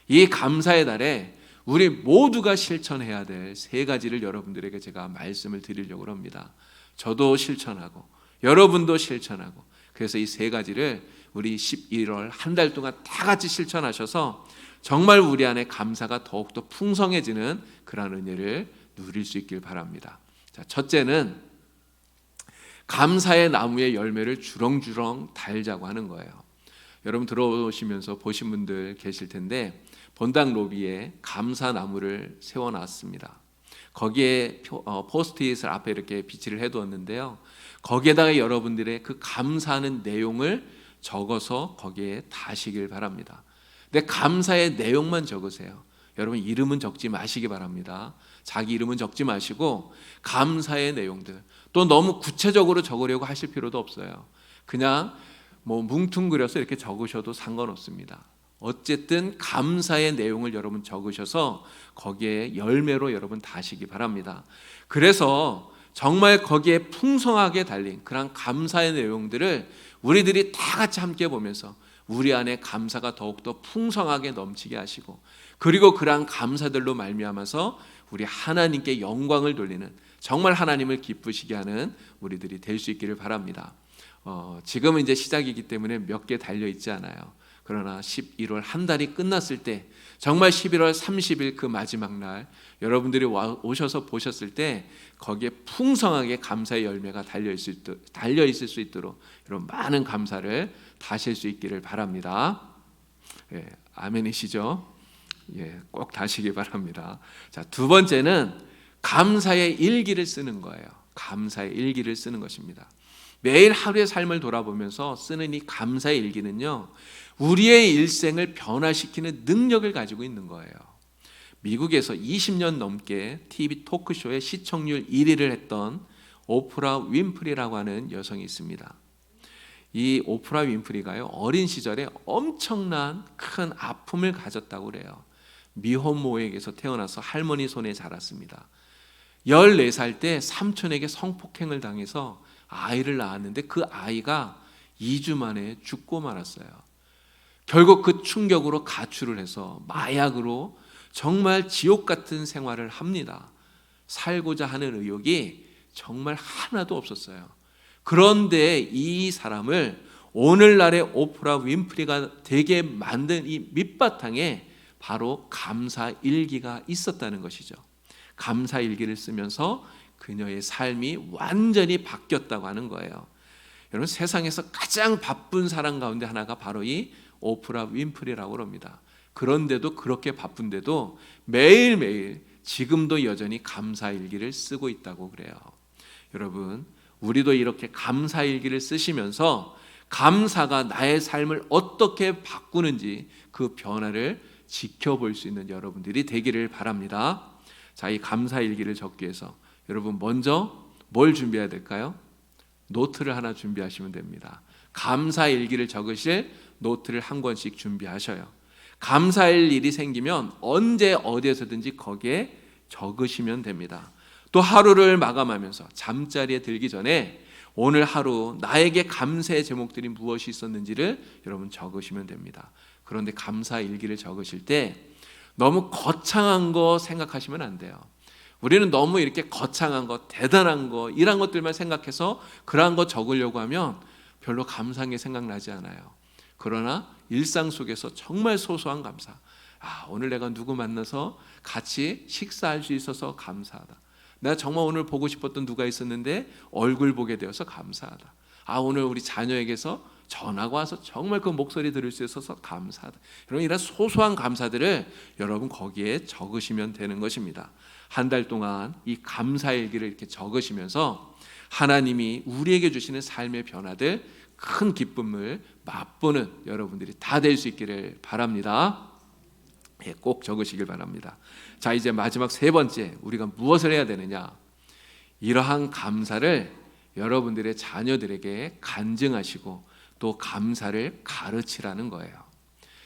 이 감사의 달에 우리 모두가 실천해야 될 세 가지를 여러분들에게 제가 말씀을 드리려고 합니다. 저도 실천하고 여러분도 실천하고, 그래서 이 세 가지를 우리 11월 한 달 동안 다 같이 실천하셔서 정말 우리 안에 감사가 더욱더 풍성해지는 그런 은혜를 누릴 수 있길 바랍니다. 자, 첫째는 감사의 나무의 열매를 주렁주렁 달자고 하는 거예요. 여러분 들어오시면서 보신 분들 계실 텐데 본당 로비에 감사나무를 세워놨습니다. 거기에 포스트잇을 앞에 이렇게 비치를 해두었는데요, 거기에다가 여러분들의 그 감사하는 내용을 적어서 거기에 다시길 바랍니다. 근데 감사의 내용만 적으세요. 여러분 이름은 적지 마시기 바랍니다. 자기 이름은 적지 마시고 감사의 내용들, 또 너무 구체적으로 적으려고 하실 필요도 없어요. 그냥 뭉퉁그려서 이렇게 적으셔도 상관없습니다. 어쨌든 감사의 내용을 여러분 적으셔서 거기에 열매로 여러분 다시기 바랍니다. 그래서 정말 거기에 풍성하게 달린 그런 감사의 내용들을 우리들이 다 같이 함께 보면서 우리 안에 감사가 더욱더 풍성하게 넘치게 하시고, 그리고 그러한 감사들로 말미암아서 우리 하나님께 영광을 돌리는, 정말 하나님을 기쁘시게 하는 우리들이 될 수 있기를 바랍니다. 지금은 이제 시작이기 때문에 몇 개 달려 있지 않아요. 그러나 11월 한 달이 끝났을 때 정말 11월 30일 그 마지막 날 여러분들이 오셔서 보셨을 때 거기에 풍성하게 감사의 열매가 달려 있을 수 있도록 이런 많은 감사를 다실 수 있기를 바랍니다. 예, 아멘이시죠? 예, 꼭 다시기 바랍니다. 자, 두 번째는 감사의 일기를 쓰는 거예요. 감사의 일기를 쓰는 것입니다. 매일 하루의 삶을 돌아보면서 쓰는 이 감사의 일기는요, 우리의 일생을 변화시키는 능력을 가지고 있는 거예요. 미국에서 20년 넘게 TV 토크쇼의 시청률 1위를 했던 오프라 윈프리라고 하는 여성이 있습니다. 이 오프라 윈프리가요, 어린 시절에 엄청난 큰 아픔을 가졌다고 그래요. 미혼모에게서 태어나서 할머니 손에 자랐습니다. 14살 때 삼촌에게 성폭행을 당해서 아이를 낳았는데 그 아이가 2주 만에 죽고 말았어요. 결국 그 충격으로 가출을 해서 마약으로 정말 지옥 같은 생활을 합니다. 살고자 하는 의욕이 정말 하나도 없었어요. 그런데 이 사람을 오늘날의 오프라 윈프리가 되게 만든 이 밑바탕에 바로 감사일기가 있었다는 것이죠. 감사일기를 쓰면서 그녀의 삶이 완전히 바뀌었다고 하는 거예요. 여러분, 세상에서 가장 바쁜 사람 가운데 하나가 바로 이 오프라 윈프리라고 합니다. 그런데도 그렇게 바쁜데도 매일매일 지금도 여전히 감사일기를 쓰고 있다고 그래요. 여러분, 우리도 이렇게 감사일기를 쓰시면서 감사가 나의 삶을 어떻게 바꾸는지 그 변화를 지켜볼 수 있는 여러분들이 되기를 바랍니다. 자, 이 감사일기를 적기 위해서 여러분 먼저 뭘 준비해야 될까요? 노트를 하나 준비하시면 됩니다. 감사일기를 적으실 노트를 한 권씩 준비하셔요. 감사할 일이 생기면 언제 어디에서든지 거기에 적으시면 됩니다. 또 하루를 마감하면서 잠자리에 들기 전에 오늘 하루 나에게 감사의 제목들이 무엇이 있었는지를 여러분 적으시면 됩니다. 그런데 감사일기를 적으실 때 너무 거창한 거 생각하시면 안 돼요. 우리는 너무 이렇게 거창한 거, 대단한 거, 이런 것들만 생각해서 그러한 거 적으려고 하면 별로 감사한 게 생각나지 않아요. 그러나 일상 속에서 정말 소소한 감사. 오늘 내가 누구 만나서 같이 식사할 수 있어서 감사하다. 내가 정말 오늘 보고 싶었던 누가 있었는데 얼굴 보게 되어서 감사하다. 오늘 우리 자녀에게서 전화가 와서 정말 그 목소리 들을 수 있어서 감사하다. 여러분, 이런 소소한 감사들을 여러분 거기에 적으시면 되는 것입니다. 한 달 동안 이 감사일기를 이렇게 적으시면서 하나님이 우리에게 주시는 삶의 변화들, 큰 기쁨을 맛보는 여러분들이 다 될 수 있기를 바랍니다. 꼭 적으시길 바랍니다. 자, 이제 마지막 세 번째, 우리가 무엇을 해야 되느냐? 이러한 감사를 여러분들의 자녀들에게 간증하시고 또 감사를 가르치라는 거예요.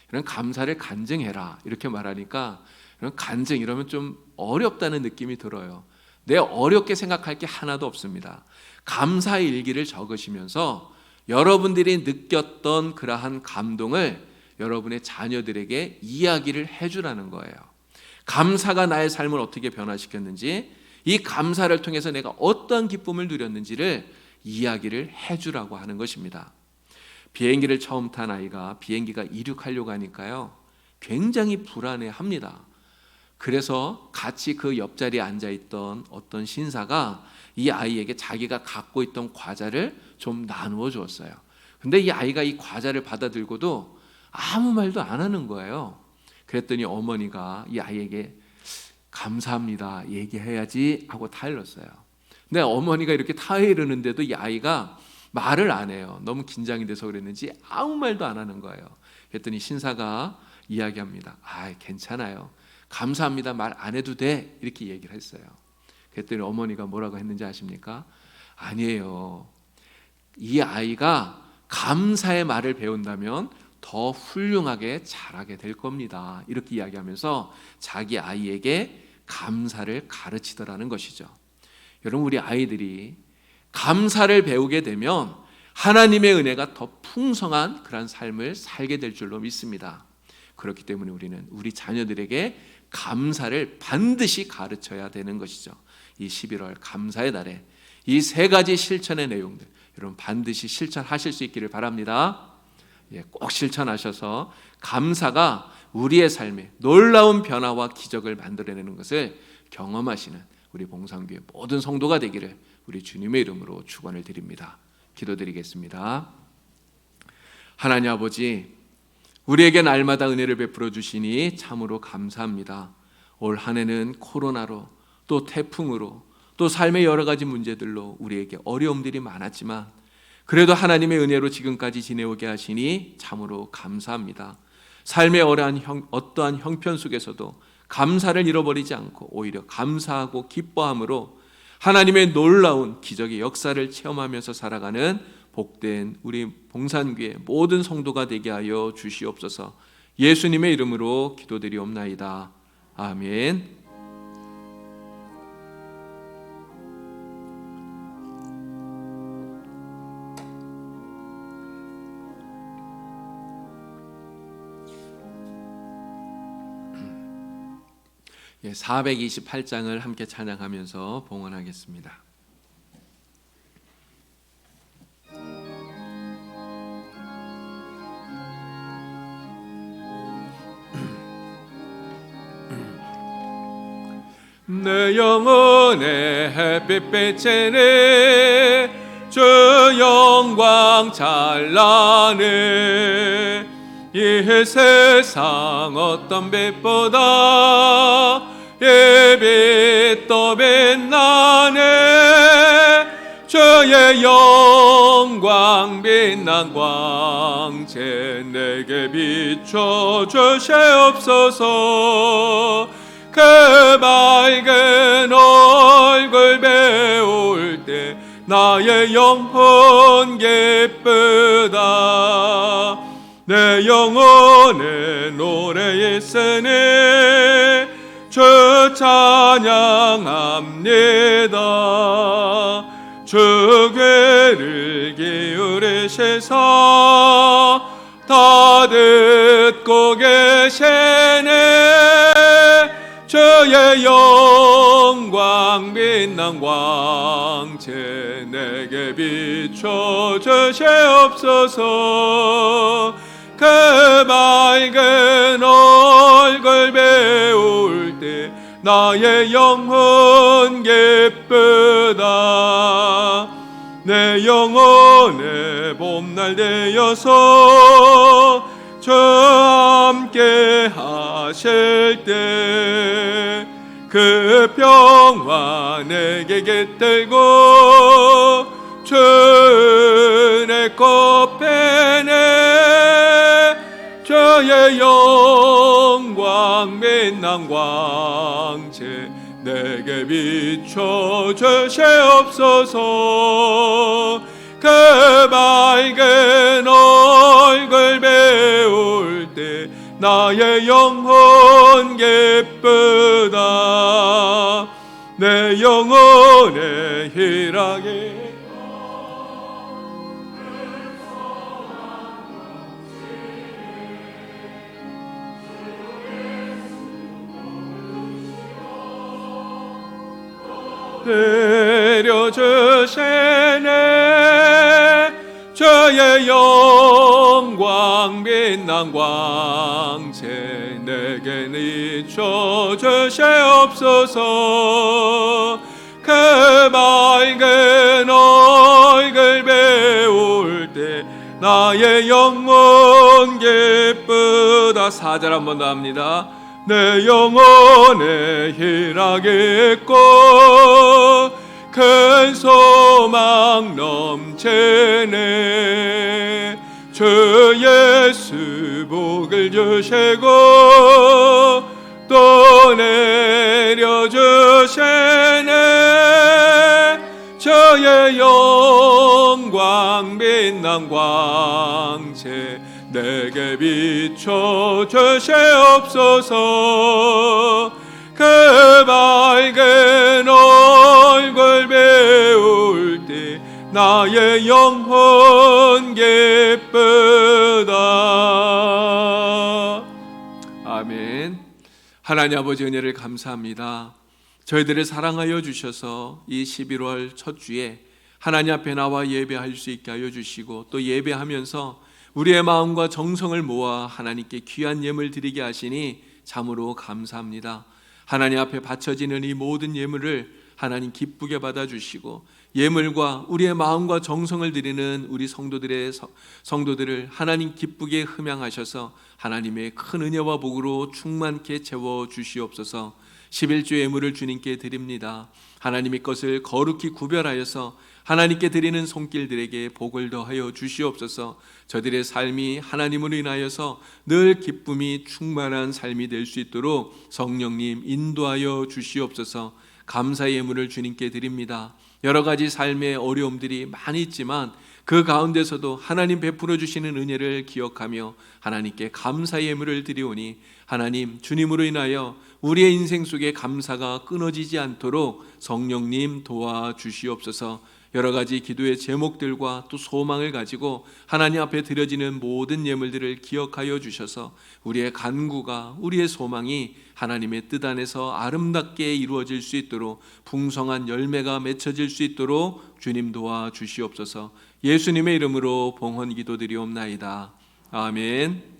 이런 감사를 간증해라 이렇게 말하니까 이런 간증 이러면 좀 어렵다는 느낌이 들어요. 내 어렵게 생각할 게 하나도 없습니다. 감사 일기를 적으시면서 여러분들이 느꼈던 그러한 감동을 여러분의 자녀들에게 이야기를 해주라는 거예요. 감사가 나의 삶을 어떻게 변화시켰는지, 이 감사를 통해서 내가 어떠한 기쁨을 누렸는지를 이야기를 해주라고 하는 것입니다. 비행기를 처음 탄 아이가 비행기가 이륙하려고 하니까요, 굉장히 불안해합니다. 그래서 같이 그 옆자리에 앉아있던 어떤 신사가 이 아이에게 자기가 갖고 있던 과자를 좀 나누어 주었어요. 근데 이 아이가 이 과자를 받아들고도 아무 말도 안 하는 거예요. 그랬더니 어머니가 이 아이에게 감사합니다 얘기해야지 하고 타일렀어요. 근데 어머니가 이렇게 타이르는데도 이 아이가 말을 안 해요. 너무 긴장이 돼서 그랬는지 아무 말도 안 하는 거예요. 그랬더니 신사가 이야기합니다. 괜찮아요. 감사합니다 말 안 해도 돼 이렇게 얘기를 했어요. 그랬더니 어머니가 뭐라고 했는지 아십니까? 아니에요. 이 아이가 감사의 말을 배운다면 더 훌륭하게 자라게 될 겁니다. 이렇게 이야기하면서 자기 아이에게 감사를 가르치더라는 것이죠. 여러분, 우리 아이들이 감사를 배우게 되면 하나님의 은혜가 더 풍성한 그런 삶을 살게 될 줄로 믿습니다. 그렇기 때문에 우리는 우리 자녀들에게 감사를 반드시 가르쳐야 되는 것이죠. 이 11월 감사의 달에 이 세 가지 실천의 내용들 여러분 반드시 실천하실 수 있기를 바랍니다. 꼭 실천하셔서 감사가 우리의 삶에 놀라운 변화와 기적을 만들어내는 것을 경험하시는 우리 봉산교회 모든 성도가 되기를 우리 주님의 이름으로 축원을 드립니다. 기도드리겠습니다. 하나님 아버지, 우리에게 날마다 은혜를 베풀어 주시니 참으로 감사합니다. 올 한 해는 코로나로 또 태풍으로 또 삶의 여러 가지 문제들로 우리에게 어려움들이 많았지만 그래도 하나님의 은혜로 지금까지 지내오게 하시니 참으로 감사합니다. 삶의 어떠한 형편 속에서도 감사를 잃어버리지 않고 오히려 감사하고 기뻐함으로 하나님의 놀라운 기적의 역사를 체험하면서 살아가는 복된 우리 봉산교회 모든 성도가 되게 하여 주시옵소서. 예수님의 이름으로 기도드리옵나이다. 아멘. 예, 428장을 함께 찬양하면서 봉헌하겠습니다. 내 영혼의 햇빛 비치네 주 영광 찬란해 이 세상 어떤 빛보다 이 빛도 빛나네 주의 영광 빛난 광채 내게 비춰 주시옵소서. 그 밝은 얼굴 배울 때 나의 영혼 기쁘다. 내 영혼의 노래에 쓰니 주 찬양합니다. 주 귀를 기울이시사 다 듣고 계시네. 주의 영광 빛난 광채 내게 비춰 주시옵소서. 그 밝은 얼굴 배울 때 나의 영혼 기쁘다. 내 영혼의 봄날 되어서 주 함께 하실 때 그 평화 내게 깃들고 주 은혜 꽃피네. 주의 영광 빛난 광채 내게 비춰 주시옵소서. 그 밝은 얼굴 배울 때 나의 영혼 기쁘다. 내 영혼의 희락이 내려주시네. 주의 영광 빛난 광채 내게 비춰 주시옵소서. 그 밝은 얼굴 배울 때 나의 영혼 기쁘다. 4절 한 번 더 합니다. 내 영혼의 희락이 있고 큰 소망 넘치네. 주 예수 복을 주시고 또 내려주시네. 주의 영광 빛난 광채 내게 비춰 주시옵소서. 그 밝은 얼굴 배울 때 나의 영혼 기쁘다. 아멘. 하나님 아버지 은혜를 감사합니다. 저희들을 사랑하여 주셔서 이 11월 첫 주에 하나님 앞에 나와 예배할 수 있게 하여 주시고 또 예배하면서 우리의 마음과 정성을 모아 하나님께 귀한 예물 드리게 하시니 참으로 감사합니다. 하나님 앞에 바쳐지는 이 모든 예물을 하나님 기쁘게 받아주시고 예물과 우리의 마음과 정성을 드리는 우리 성도들을 하나님 기쁘게 흠양하셔서 하나님의 큰 은혜와 복으로 충만케 채워 주시옵소서. 11조 예물을 주님께 드립니다. 하나님의 것을 거룩히 구별하여서 하나님께 드리는 손길들에게 복을 더하여 주시옵소서. 저들의 삶이 하나님으로 인하여서 늘 기쁨이 충만한 삶이 될 수 있도록 성령님 인도하여 주시옵소서. 감사의 예물을 주님께 드립니다. 여러 가지 삶의 어려움들이 많이 있지만 그 가운데서도 하나님 베풀어 주시는 은혜를 기억하며 하나님께 감사의 예물을 드리오니 하나님 주님으로 인하여 우리의 인생 속에 감사가 끊어지지 않도록 성령님 도와주시옵소서. 여러 가지 기도의 제목들과 또 소망을 가지고 하나님 앞에 드려지는 모든 예물들을 기억하여 주셔서 우리의 간구가 우리의 소망이 하나님의 뜻 안에서 아름답게 이루어질 수 있도록 풍성한 열매가 맺혀질 수 있도록 주님 도와주시옵소서. 예수님의 이름으로 봉헌 기도드리옵나이다. 아멘.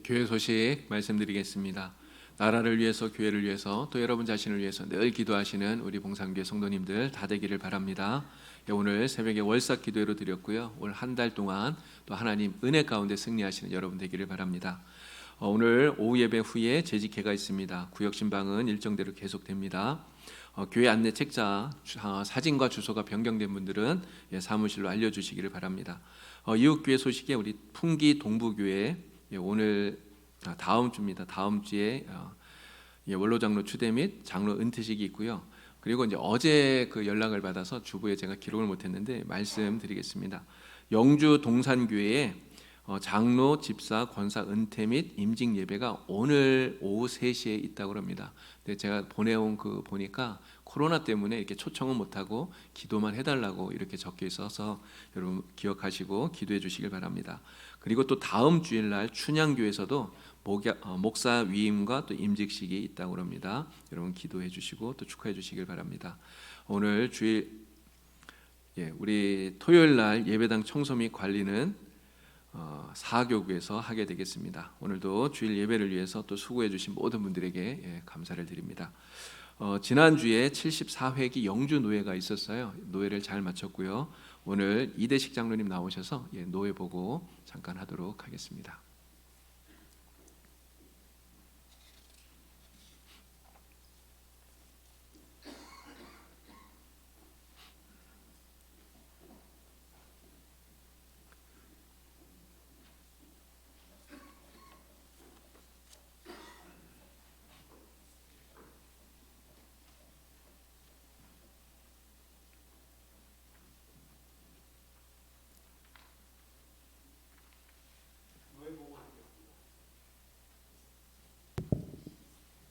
교회 소식 말씀드리겠습니다. 나라를 위해서, 교회를 위해서, 또 여러분 자신을 위해서 늘 기도하시는 우리 봉산교회 성도님들 다 되기를 바랍니다. 오늘 새벽에 월삭 기도회로 드렸고요. 올 한 달 동안 또 하나님 은혜 가운데 승리하시는 여러분 되기를 바랍니다. 오늘 오후 예배 후에 재직회가 있습니다. 구역신방은 일정대로 계속됩니다. 교회 안내 책자 사진과 주소가 변경된 분들은 사무실로 알려주시기를 바랍니다. 이웃교회 소식에 우리 풍기 동부교회 오늘 다음 주입니다. 다음 주에 원로장로 추대 및 장로 은퇴식이 있고요. 그리고 이제 어제 그 연락을 받아서 주부에 제가 기록을 못했는데 말씀드리겠습니다. 영주 동산교회에 장로, 집사, 권사 은퇴 및 임직 예배가 오늘 오후 3시에 있다고 합니다. 근데 제가 보내온 그 보니까 코로나 때문에 이렇게 초청은 못하고 기도만 해달라고 이렇게 적혀 있어서 여러분 기억하시고 기도해 주시길 바랍니다. 그리고 또 다음 주일날 춘향교에서도 목사 위임과 또 임직식이 있다고 합니다. 여러분 기도해 주시고 또 축하해 주시길 바랍니다. 오늘 주일 우리 토요일날 예배당 청소 및 관리는 사교구에서 하게 되겠습니다. 오늘도 주일 예배를 위해서 또 수고해 주신 모든 분들에게 감사를 드립니다. 지난주에 74회기 영주 노회가 있었어요. 노회를 잘 마쳤고요. 오늘 이대식 장로님 나오셔서 노회 보고 잠깐 하도록 하겠습니다.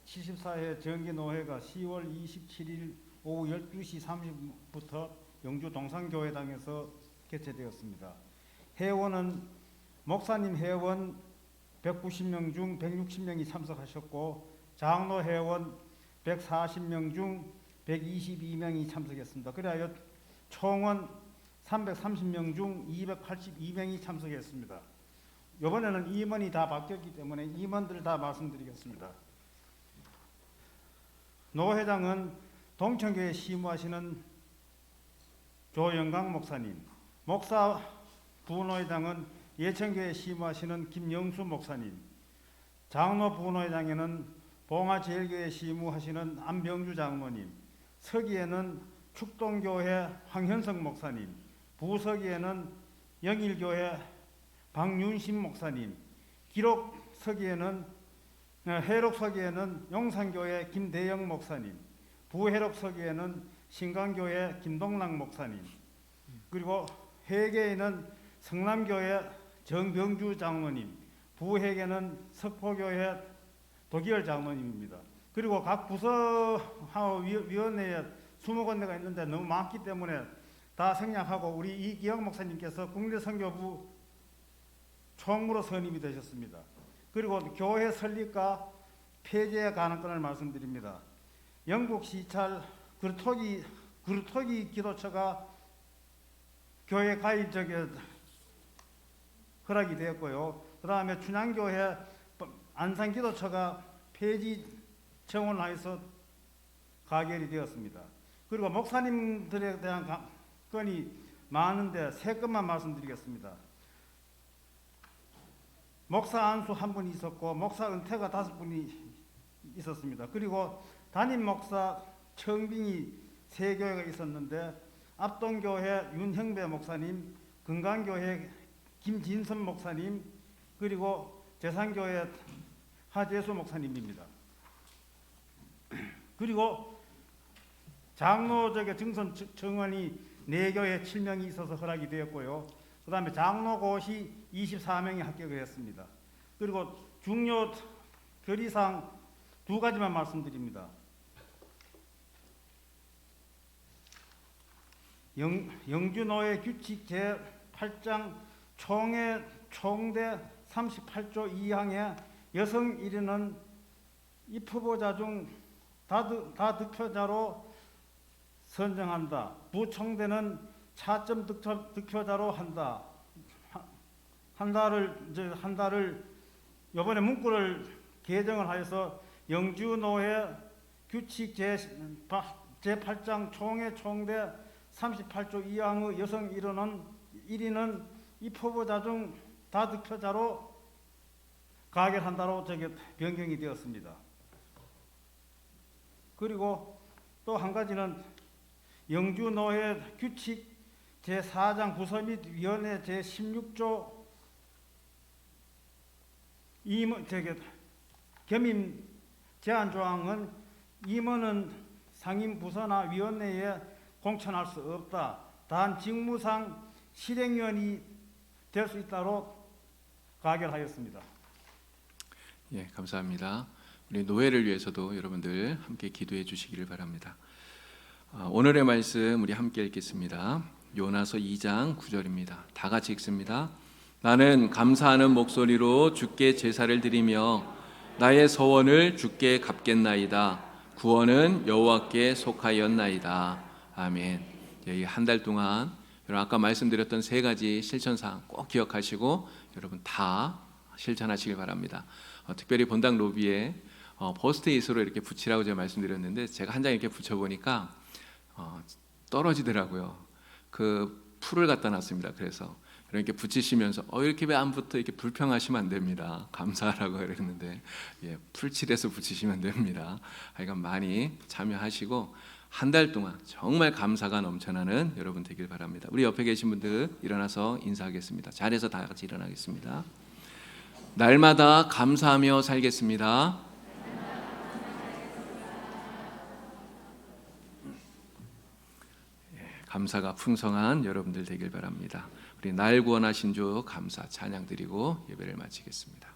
(74회) 정기노회가 10월 27일 오후 12시 30분부터 영주 동산교회당에서 개최되었습니다. 회원은 목사님 회원 190명 중 160명이 참석하셨고 장로 회원 140명 중 122명이 참석했습니다. 그래야 총은 330명 중 282명이 참석했습니다. 이번에는 임원이 다 바뀌었기 때문에 임원들 다 말씀드리겠습니다. 노회장은 동천교회 시무하시는 조영강 목사님, 목사 부노회장은 예천교회 시무하시는 김영수 목사님, 장로 부노회장에는 봉화제일교회 시무하시는 안병주 장로님, 서기에는 축동교회 황현석 목사님, 부서기에는 영일교회 박윤심 목사님, 해록서기에는 용산교회 김대영 목사님, 부해록서기에는 신강교회 김동락 목사님, 그리고 회계에는 성남교회 정병주 장로님, 부회계는 석포교회 도기열 장로님입니다. 그리고 각 부서하고 위원회에 20군데가 있는데 너무 많기 때문에 다 생략하고 우리 이기영 목사님께서 국내선교부 총무로 선임이 되셨습니다. 그리고 교회 설립과 폐지에 관한 건을 말씀드립니다. 영국 시찰 그루터기 기도처가 교회 가입 허락이 되었고요. 그 다음에 춘향교회 안산기도처가 폐지 청원을 하여서 가결이 되었습니다. 그리고 목사님들에 대한 건이 많은데 세 건만 말씀드리겠습니다. 목사 안수 1분이 있었고 목사 은퇴가 5분이 있었습니다. 그리고 담임 목사 청빙이 3교회가 있었는데 압동교회 윤형배 목사님, 건강교회 김진선 목사님, 그리고 제산교회 하재수 목사님입니다. 그리고 장로적의 증선 정원이 4교회 7명이 있어서 허락이 되었고요. 그 다음에 장로고시 24명이 합격을 했습니다. 그리고 중요 결의사항 2가지만 말씀드립니다. 영주노예 규칙 제8장 총대 38조 2항에 여성 1인은 입후보자 중 다득표자로 선정한다. 부총대는 차점 득표자로 한다를 이번에 문구를 개정을 하여서 영주노예 규칙 제8장 총대 38조 2항의 여성 1인은 입후보자 중 다득표자로 가결한다로 변경이 되었습니다. 그리고 또 한 가지는 영주노예 규칙 제4장 부서 및 위원회 제16조 겸임 제한 조항은 임원은 상임 부서나 위원회에 공천할 수 없다. 단 직무상 실행위원이 될 수 있도록 가결하였습니다. 예, 감사합니다. 우리 노예를 위해서도 여러분들 함께 기도해 주시기를 바랍니다. 오늘의 말씀 우리 함께 읽겠습니다. 요나서 2장 9절입니다. 다 같이 읽습니다. 나는 감사하는 목소리로 주께 제사를 드리며 나의 서원을 주께 갚겠나이다. 구원은 여호와께 속하였나이다. 아멘. 한 달 동안 여러분 아까 말씀드렸던 3가지 실천사항 꼭 기억하시고 여러분 다 실천하시길 바랍니다. 특별히 본당 로비에 포스트잇으로 이렇게 붙이라고 제가 말씀드렸는데 제가 한 장 이렇게 붙여보니까 떨어지더라고요. 그 풀을 갖다 놨습니다. 그래서 이렇게 붙이시면서 이렇게 왜 안 붙어 이렇게 불평하시면 안 됩니다. 감사하라고 그랬는데 풀칠해서 붙이시면 됩니다. 하여간 많이 참여하시고 한 달 동안 정말 감사가 넘쳐나는 여러분 되길 바랍니다. 우리 옆에 계신 분들 일어나서 인사하겠습니다. 자리에서 다 같이 일어나겠습니다. 날마다 감사하며 살겠습니다. 감사가 풍성한 여러분들 되길 바랍니다. 우리 날 구원하신 주 감사 찬양 드리고 예배를 마치겠습니다.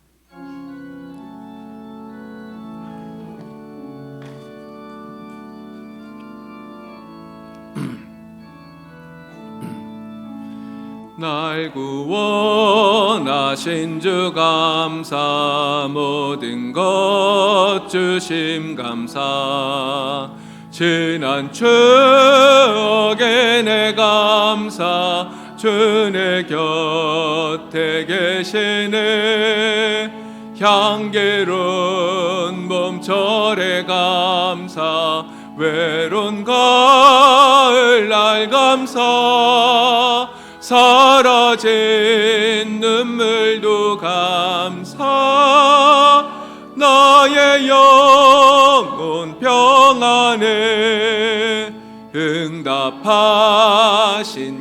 날 구원하신 주 감사 모든 것 주심 감사 지난 추억에 내 감사 주 내 곁에 계시네 향기로운 봄철에 감사 외로운 가을날 감사 사라진 눈물도 감사 나의 영혼 평안해 응답하신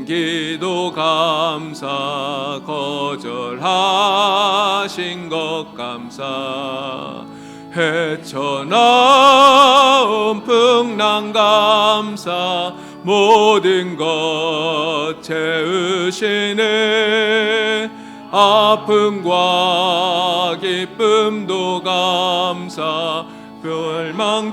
기도 감사, 거절하신 것 감사, 헤쳐나온 풍랑 감사, 모든 것 채우시네. 아픔과 기쁨도 감사, 멸망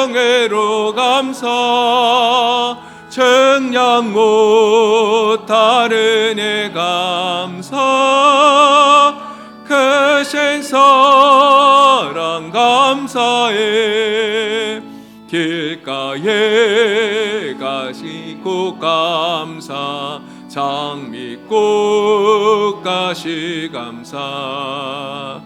중에로 감사, 측량 못할 은혜 감사, 크신 사랑 감사해. 길가에 가시고 감사, 장미꽃 가시 감사,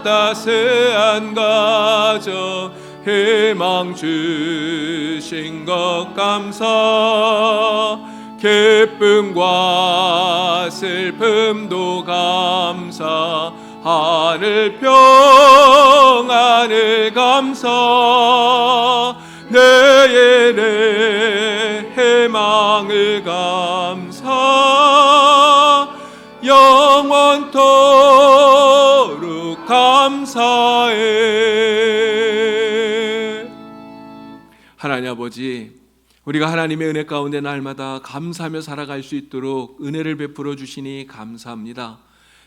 따스한 가정 희망 주신 것 감사, 기쁨과 슬픔도 감사, 하늘 평안을 감사, 내일의 희망을 감사, 영원토록 감사해. 하나님 아버지, 우리가 하나님의 은혜 가운데 날마다 감사하며 살아갈 수 있도록 은혜를 베풀어 주시니 감사합니다.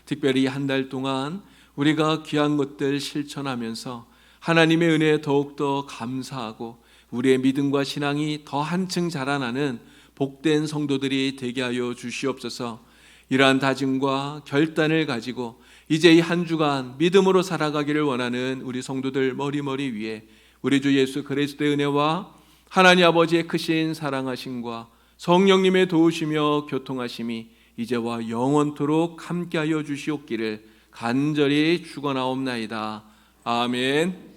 특별히 한 달 동안 우리가 귀한 것들 실천하면서 하나님의 은혜에 더욱더 감사하고 우리의 믿음과 신앙이 더 한층 자라나는 복된 성도들이 되게 하여 주시옵소서. 이러한 다짐과 결단을 가지고 이제 이 한 주간 믿음으로 살아가기를 원하는 우리 성도들 머리머리 위에 우리 주 예수 그리스도의 은혜와 하나님 아버지의 크신 사랑하심과 성령님의 도우시며 교통하심이 이제와 영원토록 함께하여 주시옵기를 간절히 축원하옵나이다. 아멘.